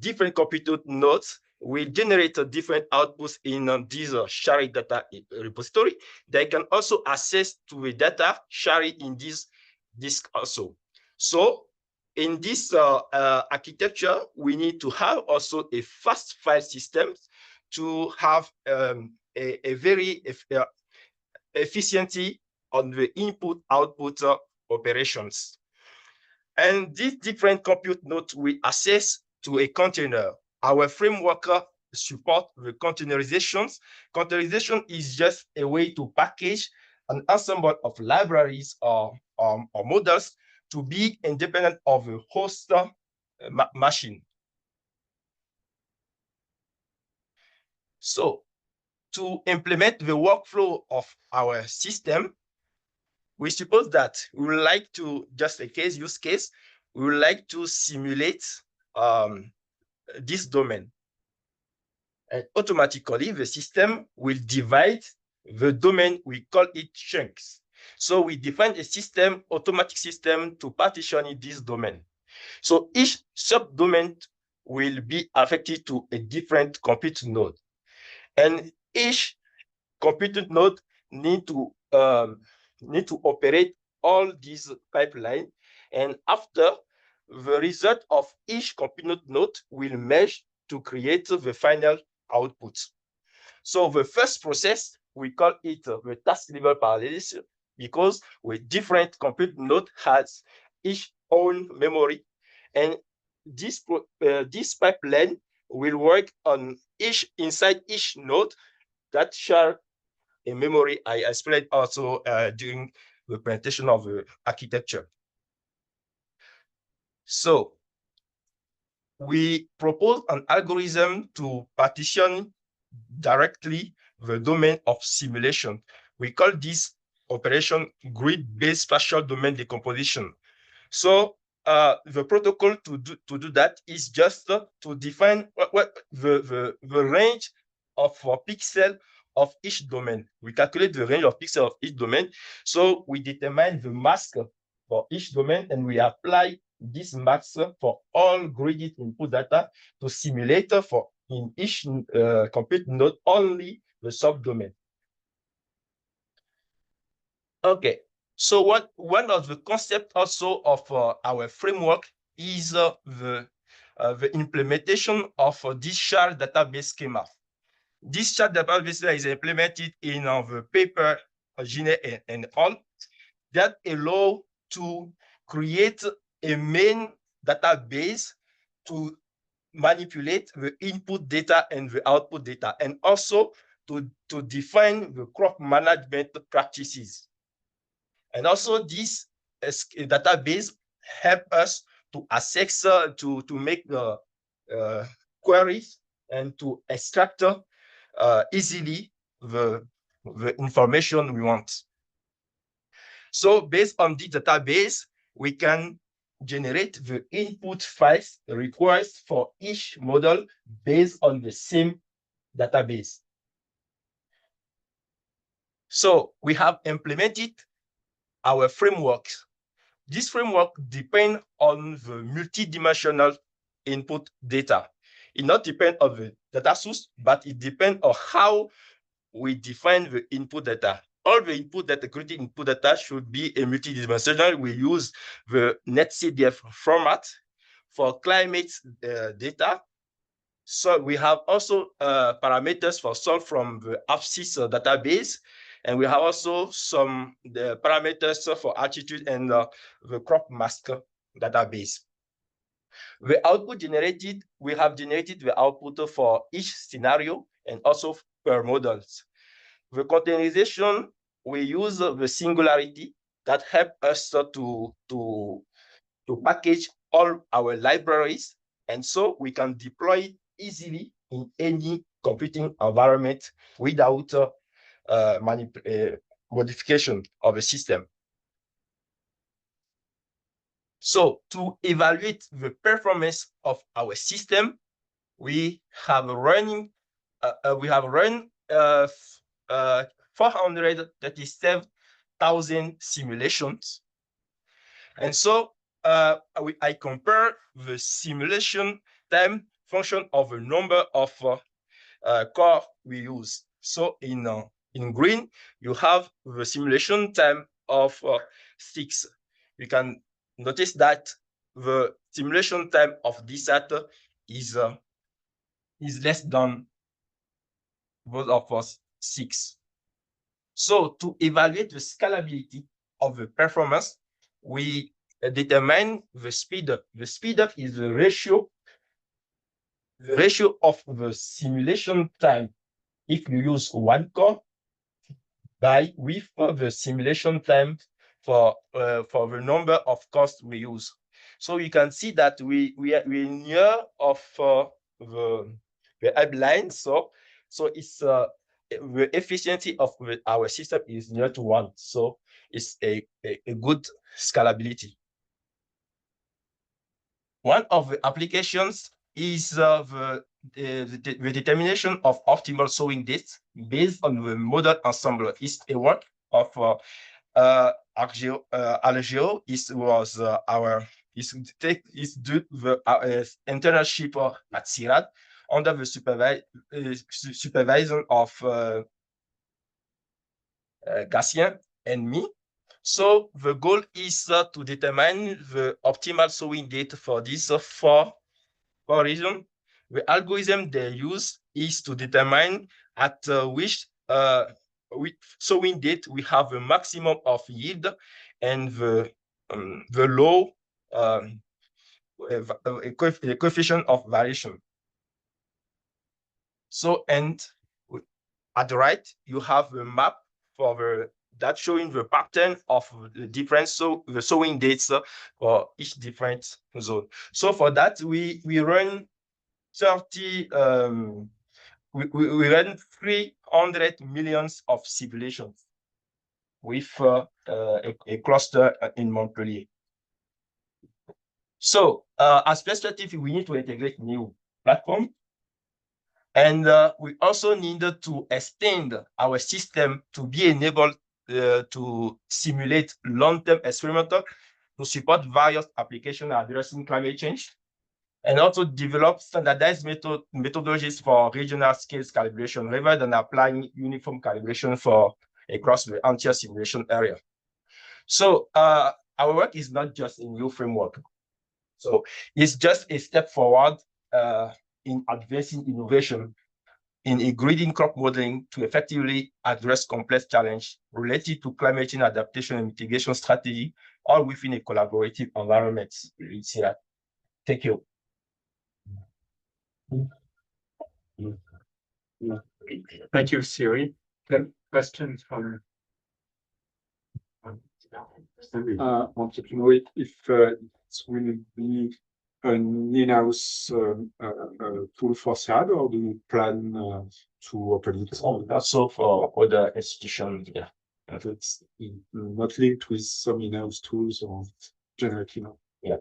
Different computer nodes will generate different outputs in this shared data repository. They can also access to the data shared in this disk also. So in this architecture, we need to have also a fast file system to have a very efficiency on the input-output operations. And these different compute nodes will access to a container. Our framework support the containerizations. Containerization is just a way to package an ensemble of libraries or models to be independent of the host machine. So to implement the workflow of our system, we suppose that we would like to, just a use case, we would like to simulate this domain. And automatically, the system will divide the domain, we call it chunks. So we define a system, automatic system to partition in this domain. So each subdomain will be affected to a different compute node. And each compute node need to operate all these pipelines. And after, the result of each compute node will merge to create the final output. So the first process, we call it the task level parallelism, because with different compute node has each own memory. And this pipeline will work on inside each node that share a memory. I explained also during the presentation of the architecture. So we propose an algorithm to partition directly the domain of simulation. We call this operation grid-based spatial domain decomposition. So the protocol to do that is just to define what the range of pixel of each domain. We calculate the range of pixels of each domain. So we determine the mask for each domain, and we apply this mask for all gridded input data to simulate for in each compute node only the subdomain. Okay, so one of the concepts also of our framework is the implementation of this shared database schema. This shared database is implemented in the paper Gine and all that allow to create a main database to manipulate the input data and the output data, and also to define the crop management practices. And also this database help us to access, to make the queries and to extract easily the information we want. So based on this database, we can generate the input files required for each model based on the same database. So we have implemented our frameworks. This framework depends on the multidimensional input data. It not depends on the data source, but it depends on how we define the input data. All the input data, created input data should be a multidimensional. We use the netcdf format for climate data. So we have also parameters for solve from the AFSIS database, and we have also some the parameters for altitude and the crop mask database. The output generated, we have generated the output for each scenario and also per models. The containerization, we use the singularity that help us to package all our libraries, and so we can deploy easily in any computing environment without modification of the system. So to evaluate the performance of our system, we have run 437,000 simulations. And so I compare the simulation time function of the number of core we use. So in green, you have the simulation time of 6. You can notice that the simulation time of this set is less than those of us 6. So to evaluate the scalability of the performance, we determine the speed up. The speed up is the ratio of the simulation time if you use one core with the simulation time for the number of cores we use. So you can see that we're near of the line. So it's the efficiency of our system is near to 1. So it's a good scalability. One of the applications is the determination of optimal sowing dates based on the model ensemble. It's a work of Algeo. Is due the internship at CIRAD under the supervision of Gatien and me. So the goal is to determine the optimal sowing date for these four regions. The algorithm they use is to determine at which sowing date we have a maximum of yield and the low coefficient of variation. So, and at the right, you have a map for that showing the pattern of the different the sowing dates for each different zone. So for that, we run 30 we run 300 million of simulations with a cluster in Montpellier. So as perspective, we need to integrate new platform. And we also needed to extend our system to be enabled to simulate long-term experimental to support various applications addressing climate change, and also develop standardized methodologies for regional scale calibration rather than applying uniform calibration for across the entire simulation area. So our work is not just a new framework. So it's just a step forward in advancing innovation in a grading crop modeling to effectively address complex challenges related to climate change adaptation and mitigation strategy, all within a collaborative environment. Thank you. Thank you, Siri. Questions from wanted to know if it will be an in-house tool for SAD, or do you plan to open it? Also for other institutions, yeah. It's not linked with some in-house tools or generating. Yeah.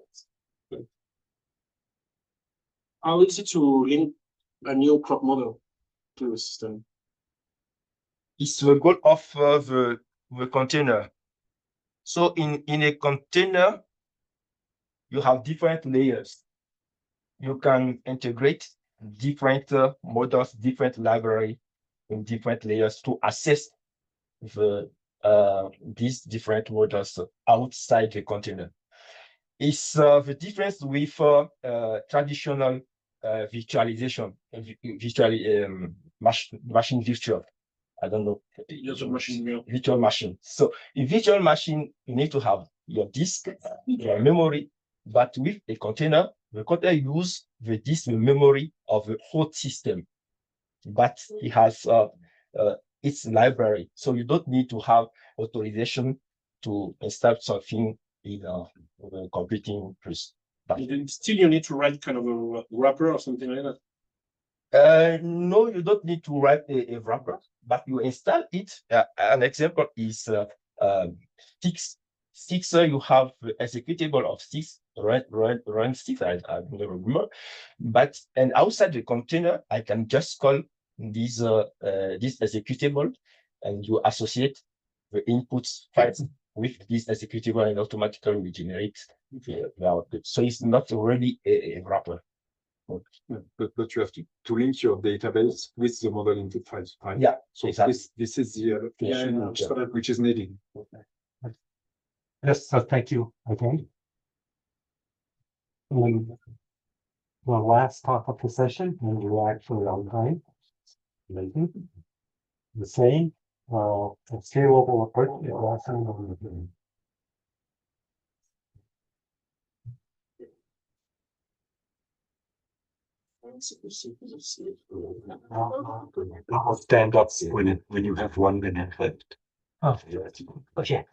How is it to link a new crop model to the system? It's the goal of the container. So in a container, you have different layers. You can integrate different models, different library in different layers to assess the these different models outside the container. It's the difference with traditional virtualization, machine virtual. I don't know. Virtual machine, yeah. Virtual machine. So in virtual machine, you need to have your disk, your memory, but with a container, the container use the disk memory of the whole system, but it has its library. So you don't need to have authorization to install something in the computing plus. Still, you need to write kind of a wrapper or something like that. No, you don't need to write a wrapper, but you install it. An example is six. Six, you have the executable of six, run six, I don't remember. But and outside the container, I can just call this executable, and you associate the inputs files with this executable, and automatically we generate the output. So it's not really a wrapper. Yeah, but you have to link your database with the model input files. Right? Yeah. So exactly. this is the allocation which is needed. Yes, so thank you again. And the last talk of the session, and we're actually on time. Amazing. The same, a scalable approach is also on the I'll stand up when you have 1 minute left. Oh, okay.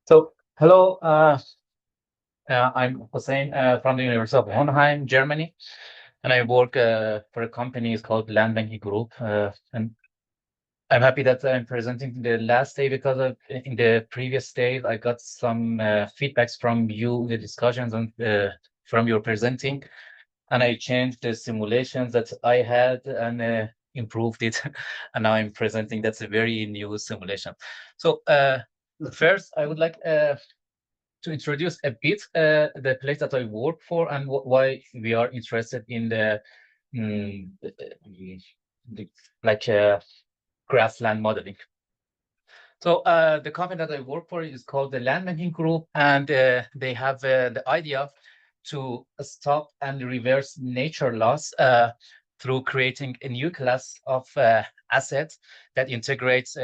So, hello, I'm Hussein from the University of Hohenheim, Germany, and I work for a company it's called Landbanking Group. And I'm happy that I'm presenting the last day because in the previous days I got some feedbacks from you, the discussions, and from your presenting, and I changed the simulations that I had and improved it, and now I'm presenting that's a very new simulation. So first, I would like to introduce a bit the place that I work for and why we are interested in the grassland modeling. So the company that I work for is called the Land Banking Group, and they have the idea to stop and reverse nature loss through creating a new class of assets that integrates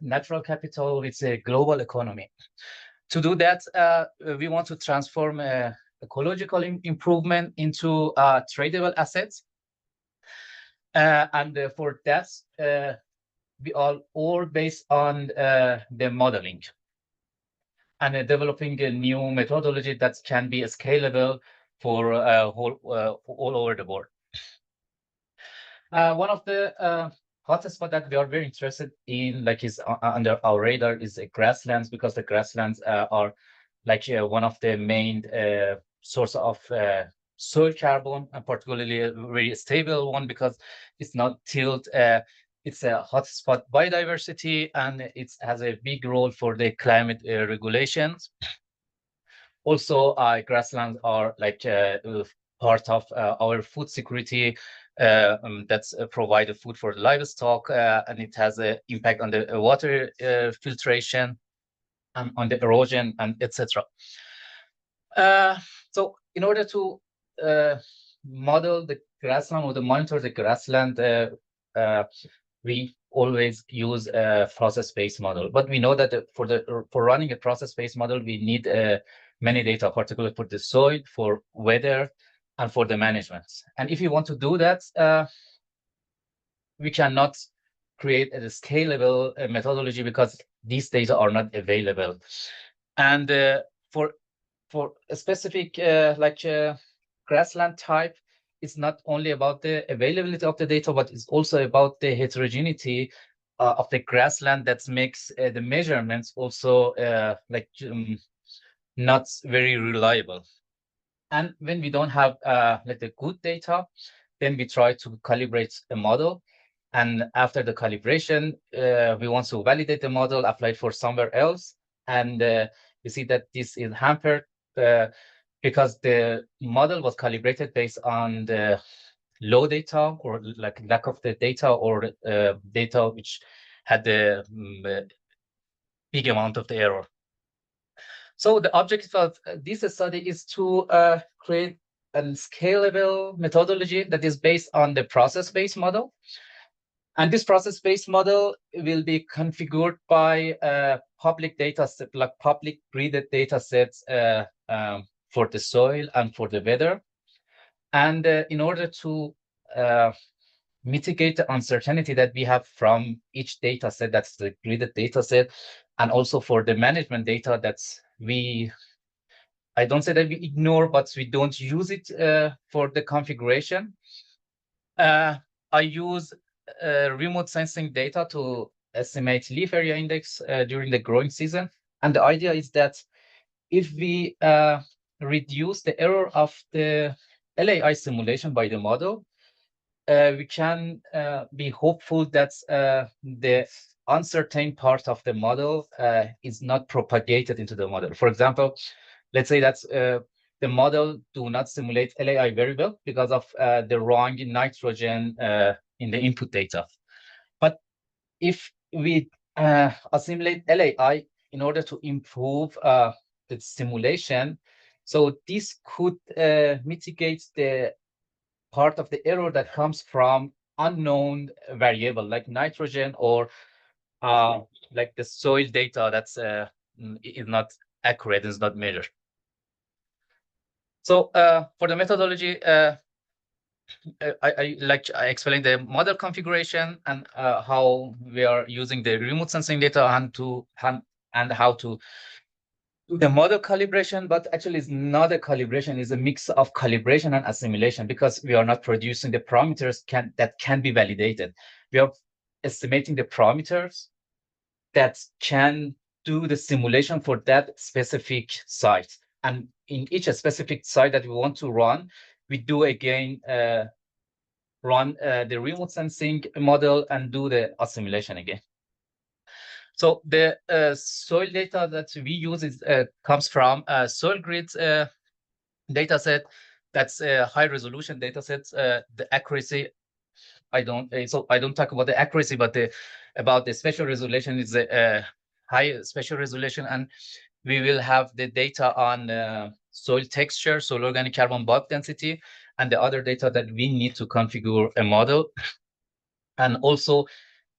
natural capital with a global economy. To do that, we want to transform ecological improvement into tradable assets. And for that, we are all based on the modeling and developing a new methodology that can be scalable for all over the world. One of the hotspots that we are very interested in, like is under our radar, is grasslands, because the grasslands are like one of the main source of soil carbon, and particularly a very stable one because it's not tilled. It's a hotspot biodiversity, and it has a big role for the climate regulations. Also, grasslands are like part of our food security. That's provide food for livestock, and it has an impact on the water filtration and on the erosion and etc. So in order to model the grassland or to monitor the grassland, we always use a process-based model. But we know that for running a process-based model, we need many data, particularly for the soil, for weather, and for the management. And if you want to do that, we cannot create a scalable methodology because these data are not available. And for a specific grassland type, it's not only about the availability of the data, but it's also about the heterogeneity of the grassland that makes the measurements also not very reliable. And when we don't have the good data, then we try to calibrate a model. And after the calibration, we want to validate the model, apply it for somewhere else. And you see that this is hampered because the model was calibrated based on the low data or like lack of the data or data which had the big amount of the error. So the objective of this study is to create a scalable methodology that is based on the process-based model. And this process-based model will be configured by public data set, like public graded data sets for the soil and for the weather. And in order to mitigate the uncertainty that we have from each data set, that's the graded data set, and also for the management data that's I don't say that we ignore, but we don't use it for the configuration. I use remote sensing data to estimate leaf area index during the growing season. And the idea is that if we reduce the error of the LAI simulation by the model, we can be hopeful that the uncertain part of the model is not propagated into the model. For example, let's say that the model do not simulate LAI very well because of the wrong nitrogen in the input data. But if we assimilate LAI in order to improve the simulation, so this could mitigate the part of the error that comes from unknown variable like nitrogen or like the soil data that's is not accurate, is not measured. So for the methodology, I explained the model configuration and how we are using the remote sensing data and how to do the model calibration, but actually it's not a calibration, it's a mix of calibration and assimilation because we are not producing the parameters that can be validated. We are estimating the parameters that can do the simulation for that specific site. And in each specific site that we want to run, we do again run the remote sensing model and do the assimilation again. So the soil data that we use is comes from a soil grid data set. That's a high resolution data set. The accuracy, I don't talk about the accuracy, but about the spatial resolution is a high spatial resolution, and we will have the data on soil texture, soil organic carbon bulk density, and the other data that we need to configure a model. And also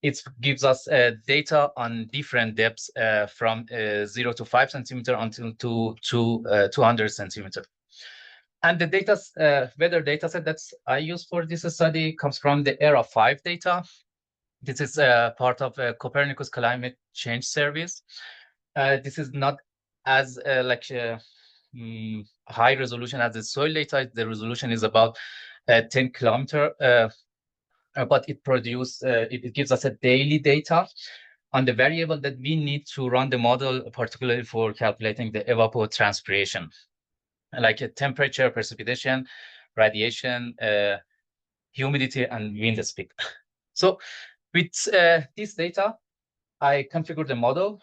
it gives us data on different depths from 0 to 5 centimeter until to 200 centimeter. And the data, weather data set that I use for this study comes from the ERA 5 data. This is part of Copernicus Climate Change Service. This is not as high resolution as the soil data. The resolution is about 10 kilometer, but it gives us a daily data on the variable that we need to run the model, particularly for calculating the evapotranspiration, like temperature, precipitation, radiation, humidity, and wind speed. So with this data, I configured the model,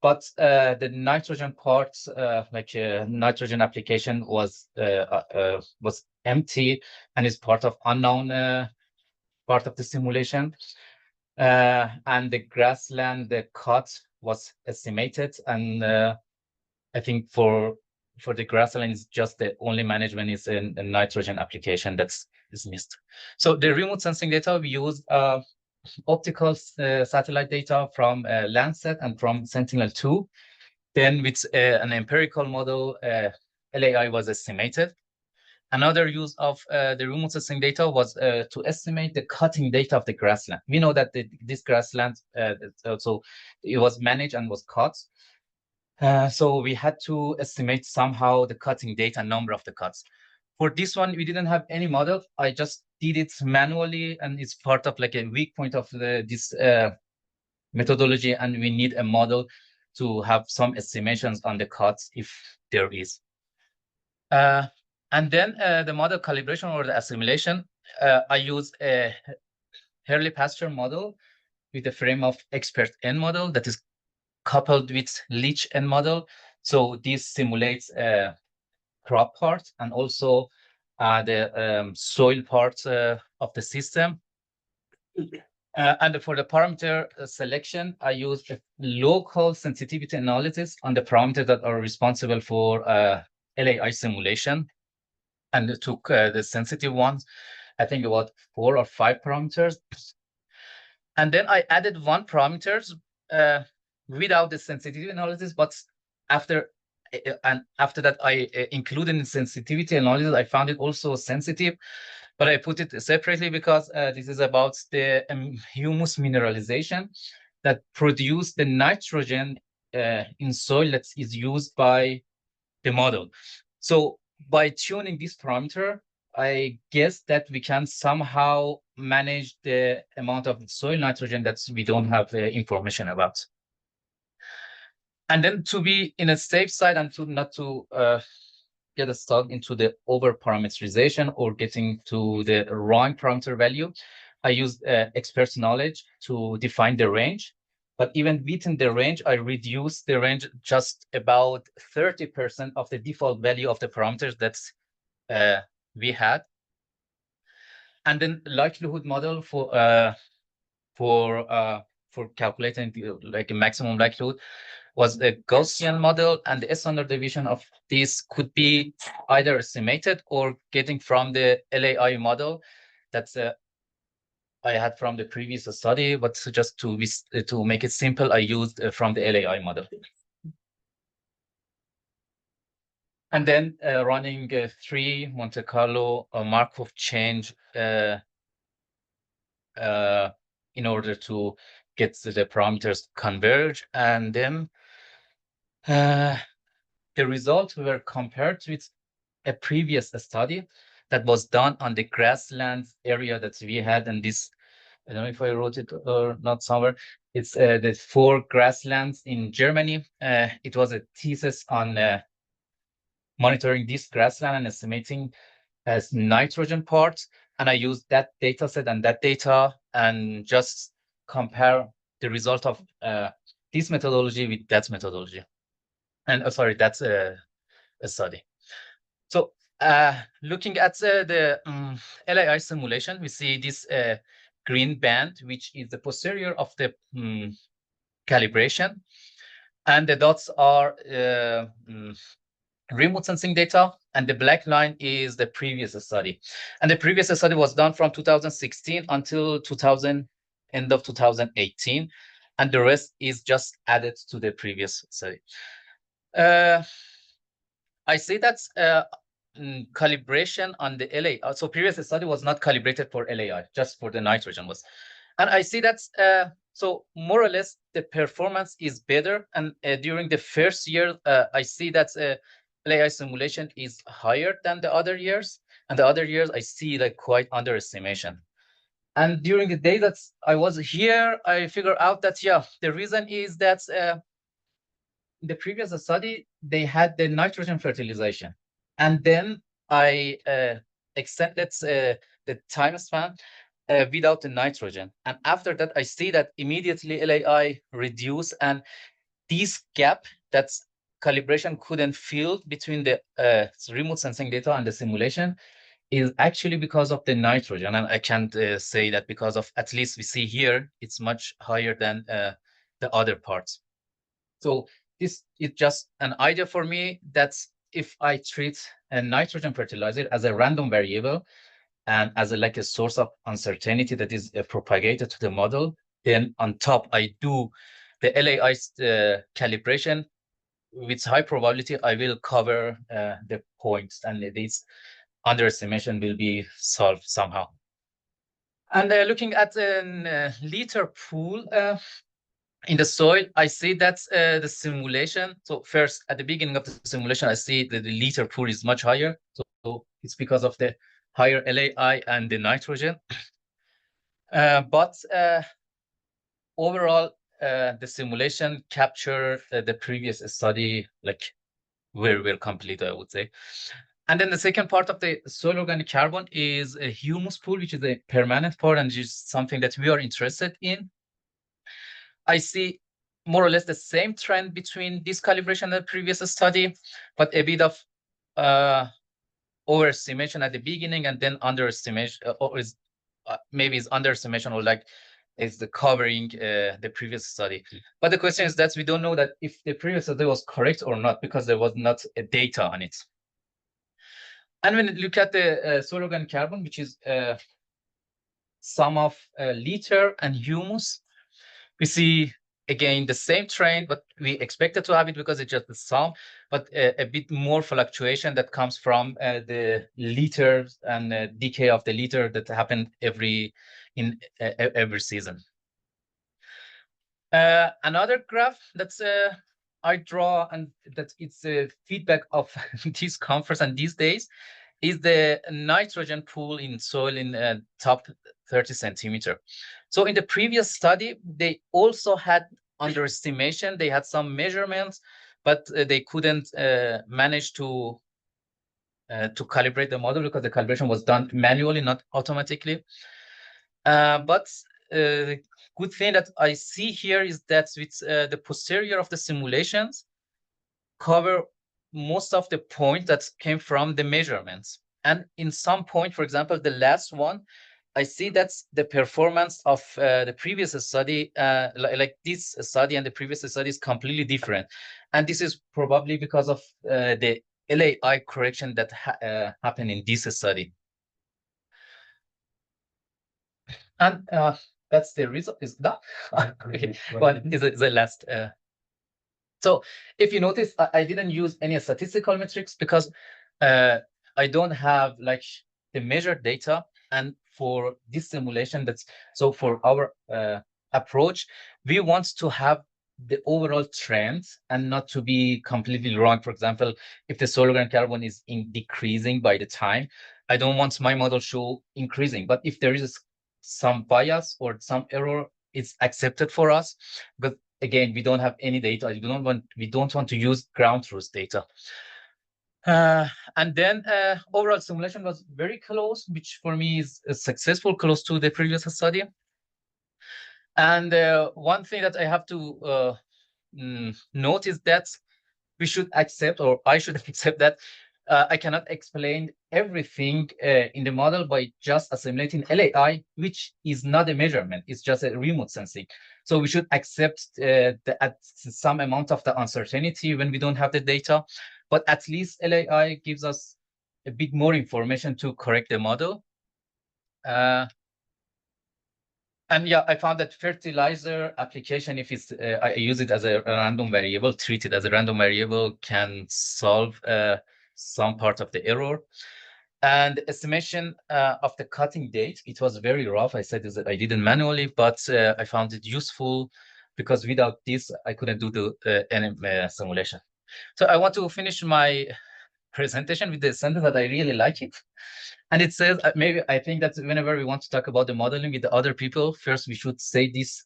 but the nitrogen parts, nitrogen application was empty and is part of unknown part of the simulation. And the grassland, the cut was estimated, and I think for the grassland, it's just the only management is in the nitrogen application is missed. So the remote sensing data, we use optical satellite data from Landsat and from Sentinel-2. Then with an empirical model, LAI was estimated. Another use of the remote sensing data was to estimate the cutting data of the grassland. We know that this grassland also it was managed and was cut. So we had to estimate somehow the cutting data, number of the cuts. For this one, we didn't have any model. I just did it manually, and it's part of like a weak point of this methodology, and we need a model to have some estimations on the cuts if there is. And then the model calibration or the assimilation, I use a Hurley Pasture model with a frame of expert N model that is coupled with leach N model. So this simulates crop parts and also the soil parts of the system. And for the parameter selection, I used a local sensitivity analysis on the parameters that are responsible for LAI simulation, and took the sensitive ones, I think about 4 or 5 parameters. And then I added one parameters without the sensitivity analysis, but after that I included in sensitivity analysis, I found it also sensitive, but I put it separately because this is about the humus mineralization that produce the nitrogen in soil that is used by the model. So by tuning this parameter, I guess that we can somehow manage the amount of soil nitrogen that we don't have information about. And then to be in a safe side and to not to get stuck into the over parameterization or getting to the wrong parameter value, I used experts' knowledge to define the range. But even within the range, I reduced the range just about 30% of the default value of the parameters that we had. And then likelihood model for calculating like a maximum likelihood was a Gaussian model, and the standard deviation of this could be either estimated or getting from the LAI model that's I had from the previous study, but just to make it simple, I used from the LAI model. And then running 3 Monte Carlo Markov change in order to get the parameters converge, and then the results were compared with a previous study that was done on the grassland area that we had. And this, I don't know if I wrote it or not somewhere. It's the 4 grasslands in Germany. It was a thesis on monitoring this grassland and estimating as nitrogen parts. And I used that data set and that data and just compare the result of this methodology with that methodology. And sorry, that's a study. So looking at the LAI simulation, we see this green band, which is the posterior of the calibration. And the dots are remote sensing data, and the black line is the previous study. And the previous study was done from 2016 until end of 2018, and the rest is just added to the previous study. I see that's calibration on the LAI. So previous study was not calibrated for LAI, just for the nitrogen was. And I see that's so more or less the performance is better. And during the first year, I see that LAI simulation is higher than the other years. And the other years, I see like quite underestimation. And during the day that I was here, I figured out that, yeah, the reason is that the previous study, they had the nitrogen fertilization. And then I extended the time span without the nitrogen. And after that, I see that immediately LAI reduced, and this gap that's calibration couldn't fill between the remote sensing data and the simulation is actually because of the nitrogen. And I can't say that because of, at least we see here, it's much higher than the other parts. So this is just an idea for me. That's if I treat a nitrogen fertilizer as a random variable and as like a source of uncertainty that is propagated to the model, then on top I do the LAI calibration. With high probability, I will cover the points, and this underestimation will be solved somehow. And looking at a liter pool in the soil, I see that's the simulation. So first, at the beginning of the simulation, I see that the liter pool is much higher. So it's because of the higher LAI and the nitrogen. But overall, the simulation capture the previous study like very, very complete, I would say. And then the second part of the soil organic carbon is a humus pool, which is a permanent part and is something that we are interested in. I see more or less the same trend between this calibration and the previous study, but a bit of overestimation at the beginning and then underestimation, or is maybe it's underestimation or like is the covering the previous study. But the question is that we don't know that if the previous study was correct or not because there was not a data on it. And when you look at the soil organic carbon, which is sum of liter and humus, we see again the same trend, but we expected to have it because it's just the sum, but a bit more fluctuation that comes from the liters and decay of the liter that happened every season. Another graph that's I draw, and that it's a feedback of this conference and these days, is the nitrogen pool in soil in top 30 centimeter. So in the previous study, they also had underestimation. They had some measurements, but they couldn't manage to calibrate the model because the calibration was done manually, not automatically. But the good thing that I see here is that with the posterior of the simulations cover most of the point that came from the measurements. And in some point, for example, the last one, I see that the performance of the previous study, like this study and the previous study, is completely different. And this is probably because of the LAI correction that happened in this study. And that's the result. Is that okay? Well, is the last. So if you notice, I didn't use any statistical metrics because I don't have like the measured data. And for this simulation, that's so for our approach, we want to have the overall trend and not to be completely wrong. For example, if the soil organic carbon is decreasing by the time, I don't want my model show increasing. But if there is some bias or some error, it's accepted for us. But again, we don't have any data. We don't want to use ground truth data. And then overall simulation was very close, which for me is successful, close to the previous study. And one thing that I have to note is that we should accept, or I should accept that I cannot explain everything in the model by just assimilating LAI, which is not a measurement. It's just a remote sensing. So we should accept some amount of the uncertainty when we don't have the data. But at least LAI gives us a bit more information to correct the model. And yeah, I found that fertilizer application, if it's I use it as a random variable, treat it as a random variable, can solve some part of the error. And estimation of the cutting date, it was very rough. I said that I did it manually, but I found it useful because without this, I couldn't do the simulation. So I want to finish my presentation with the sentence that I really like it. And it says, maybe I think that whenever we want to talk about the modeling with the other people, first we should say this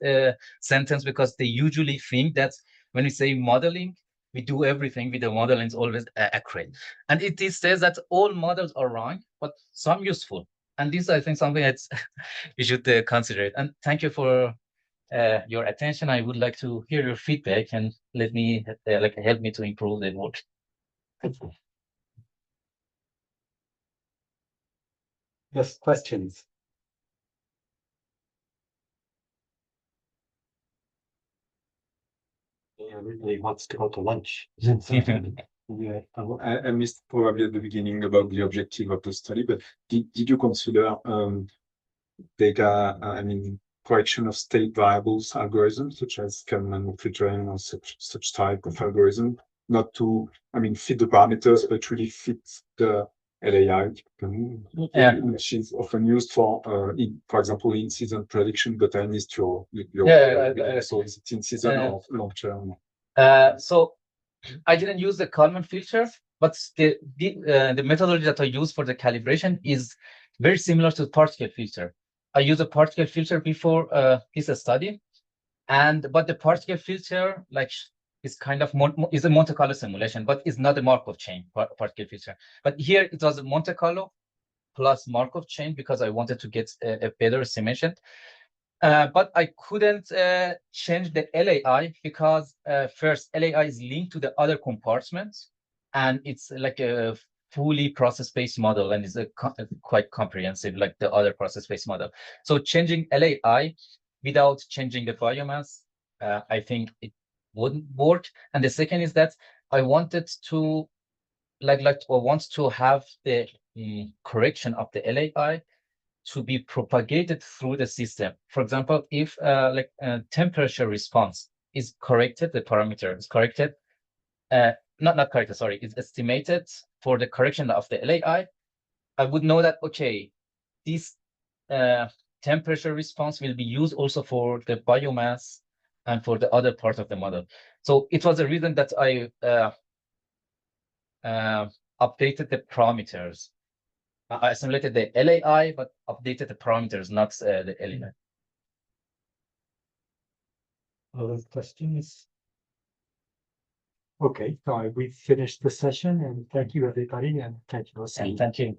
sentence, because they usually think that when we say modeling, we do everything with the model and it's always accurate. And it says that all models are wrong, but some useful. And this, I think, something that's we should consider it. And thank you for your attention. I would like to hear your feedback and let me help me to improve the work. Thank you. Yes, questions? Yeah, everybody wants to go to lunch. Yeah, I missed probably at the beginning about the objective of the study, but did you consider data, I mean, correction of state variables algorithms such as Kalman filtering or such type of algorithm, not to, I mean, fit the parameters, but really fit the LAI, which is often used for example, in-season prediction, but I missed your so is it in-season or long-term? So I didn't use the Kalman filter, but the methodology that I use for the calibration is very similar to the particle filter. I used a particle filter before this study, but the particle filter, like is kind of is a Monte Carlo simulation, but it's not a Markov chain particle filter. But here it was a Monte Carlo plus Markov chain because I wanted to get a better estimation. But I couldn't change the LAI because first LAI is linked to the other compartments, and it's like a fully process-based model, and is quite comprehensive like the other process-based model. So changing LAI without changing the biomass, I think it wouldn't work. And the second is that I wanted to want to have the correction of the LAI to be propagated through the system. For example, if temperature response is corrected, the parameter is corrected, not corrected, sorry, is estimated for the correction of the LAI, I would know that, okay, this temperature response will be used also for the biomass and for the other part of the model. So it was a reason that I updated the parameters. I simulated the LAI, but updated the parameters, not the LAI. Other questions? Okay, so we finished the session, and thank you, everybody, and thank you. And thank you.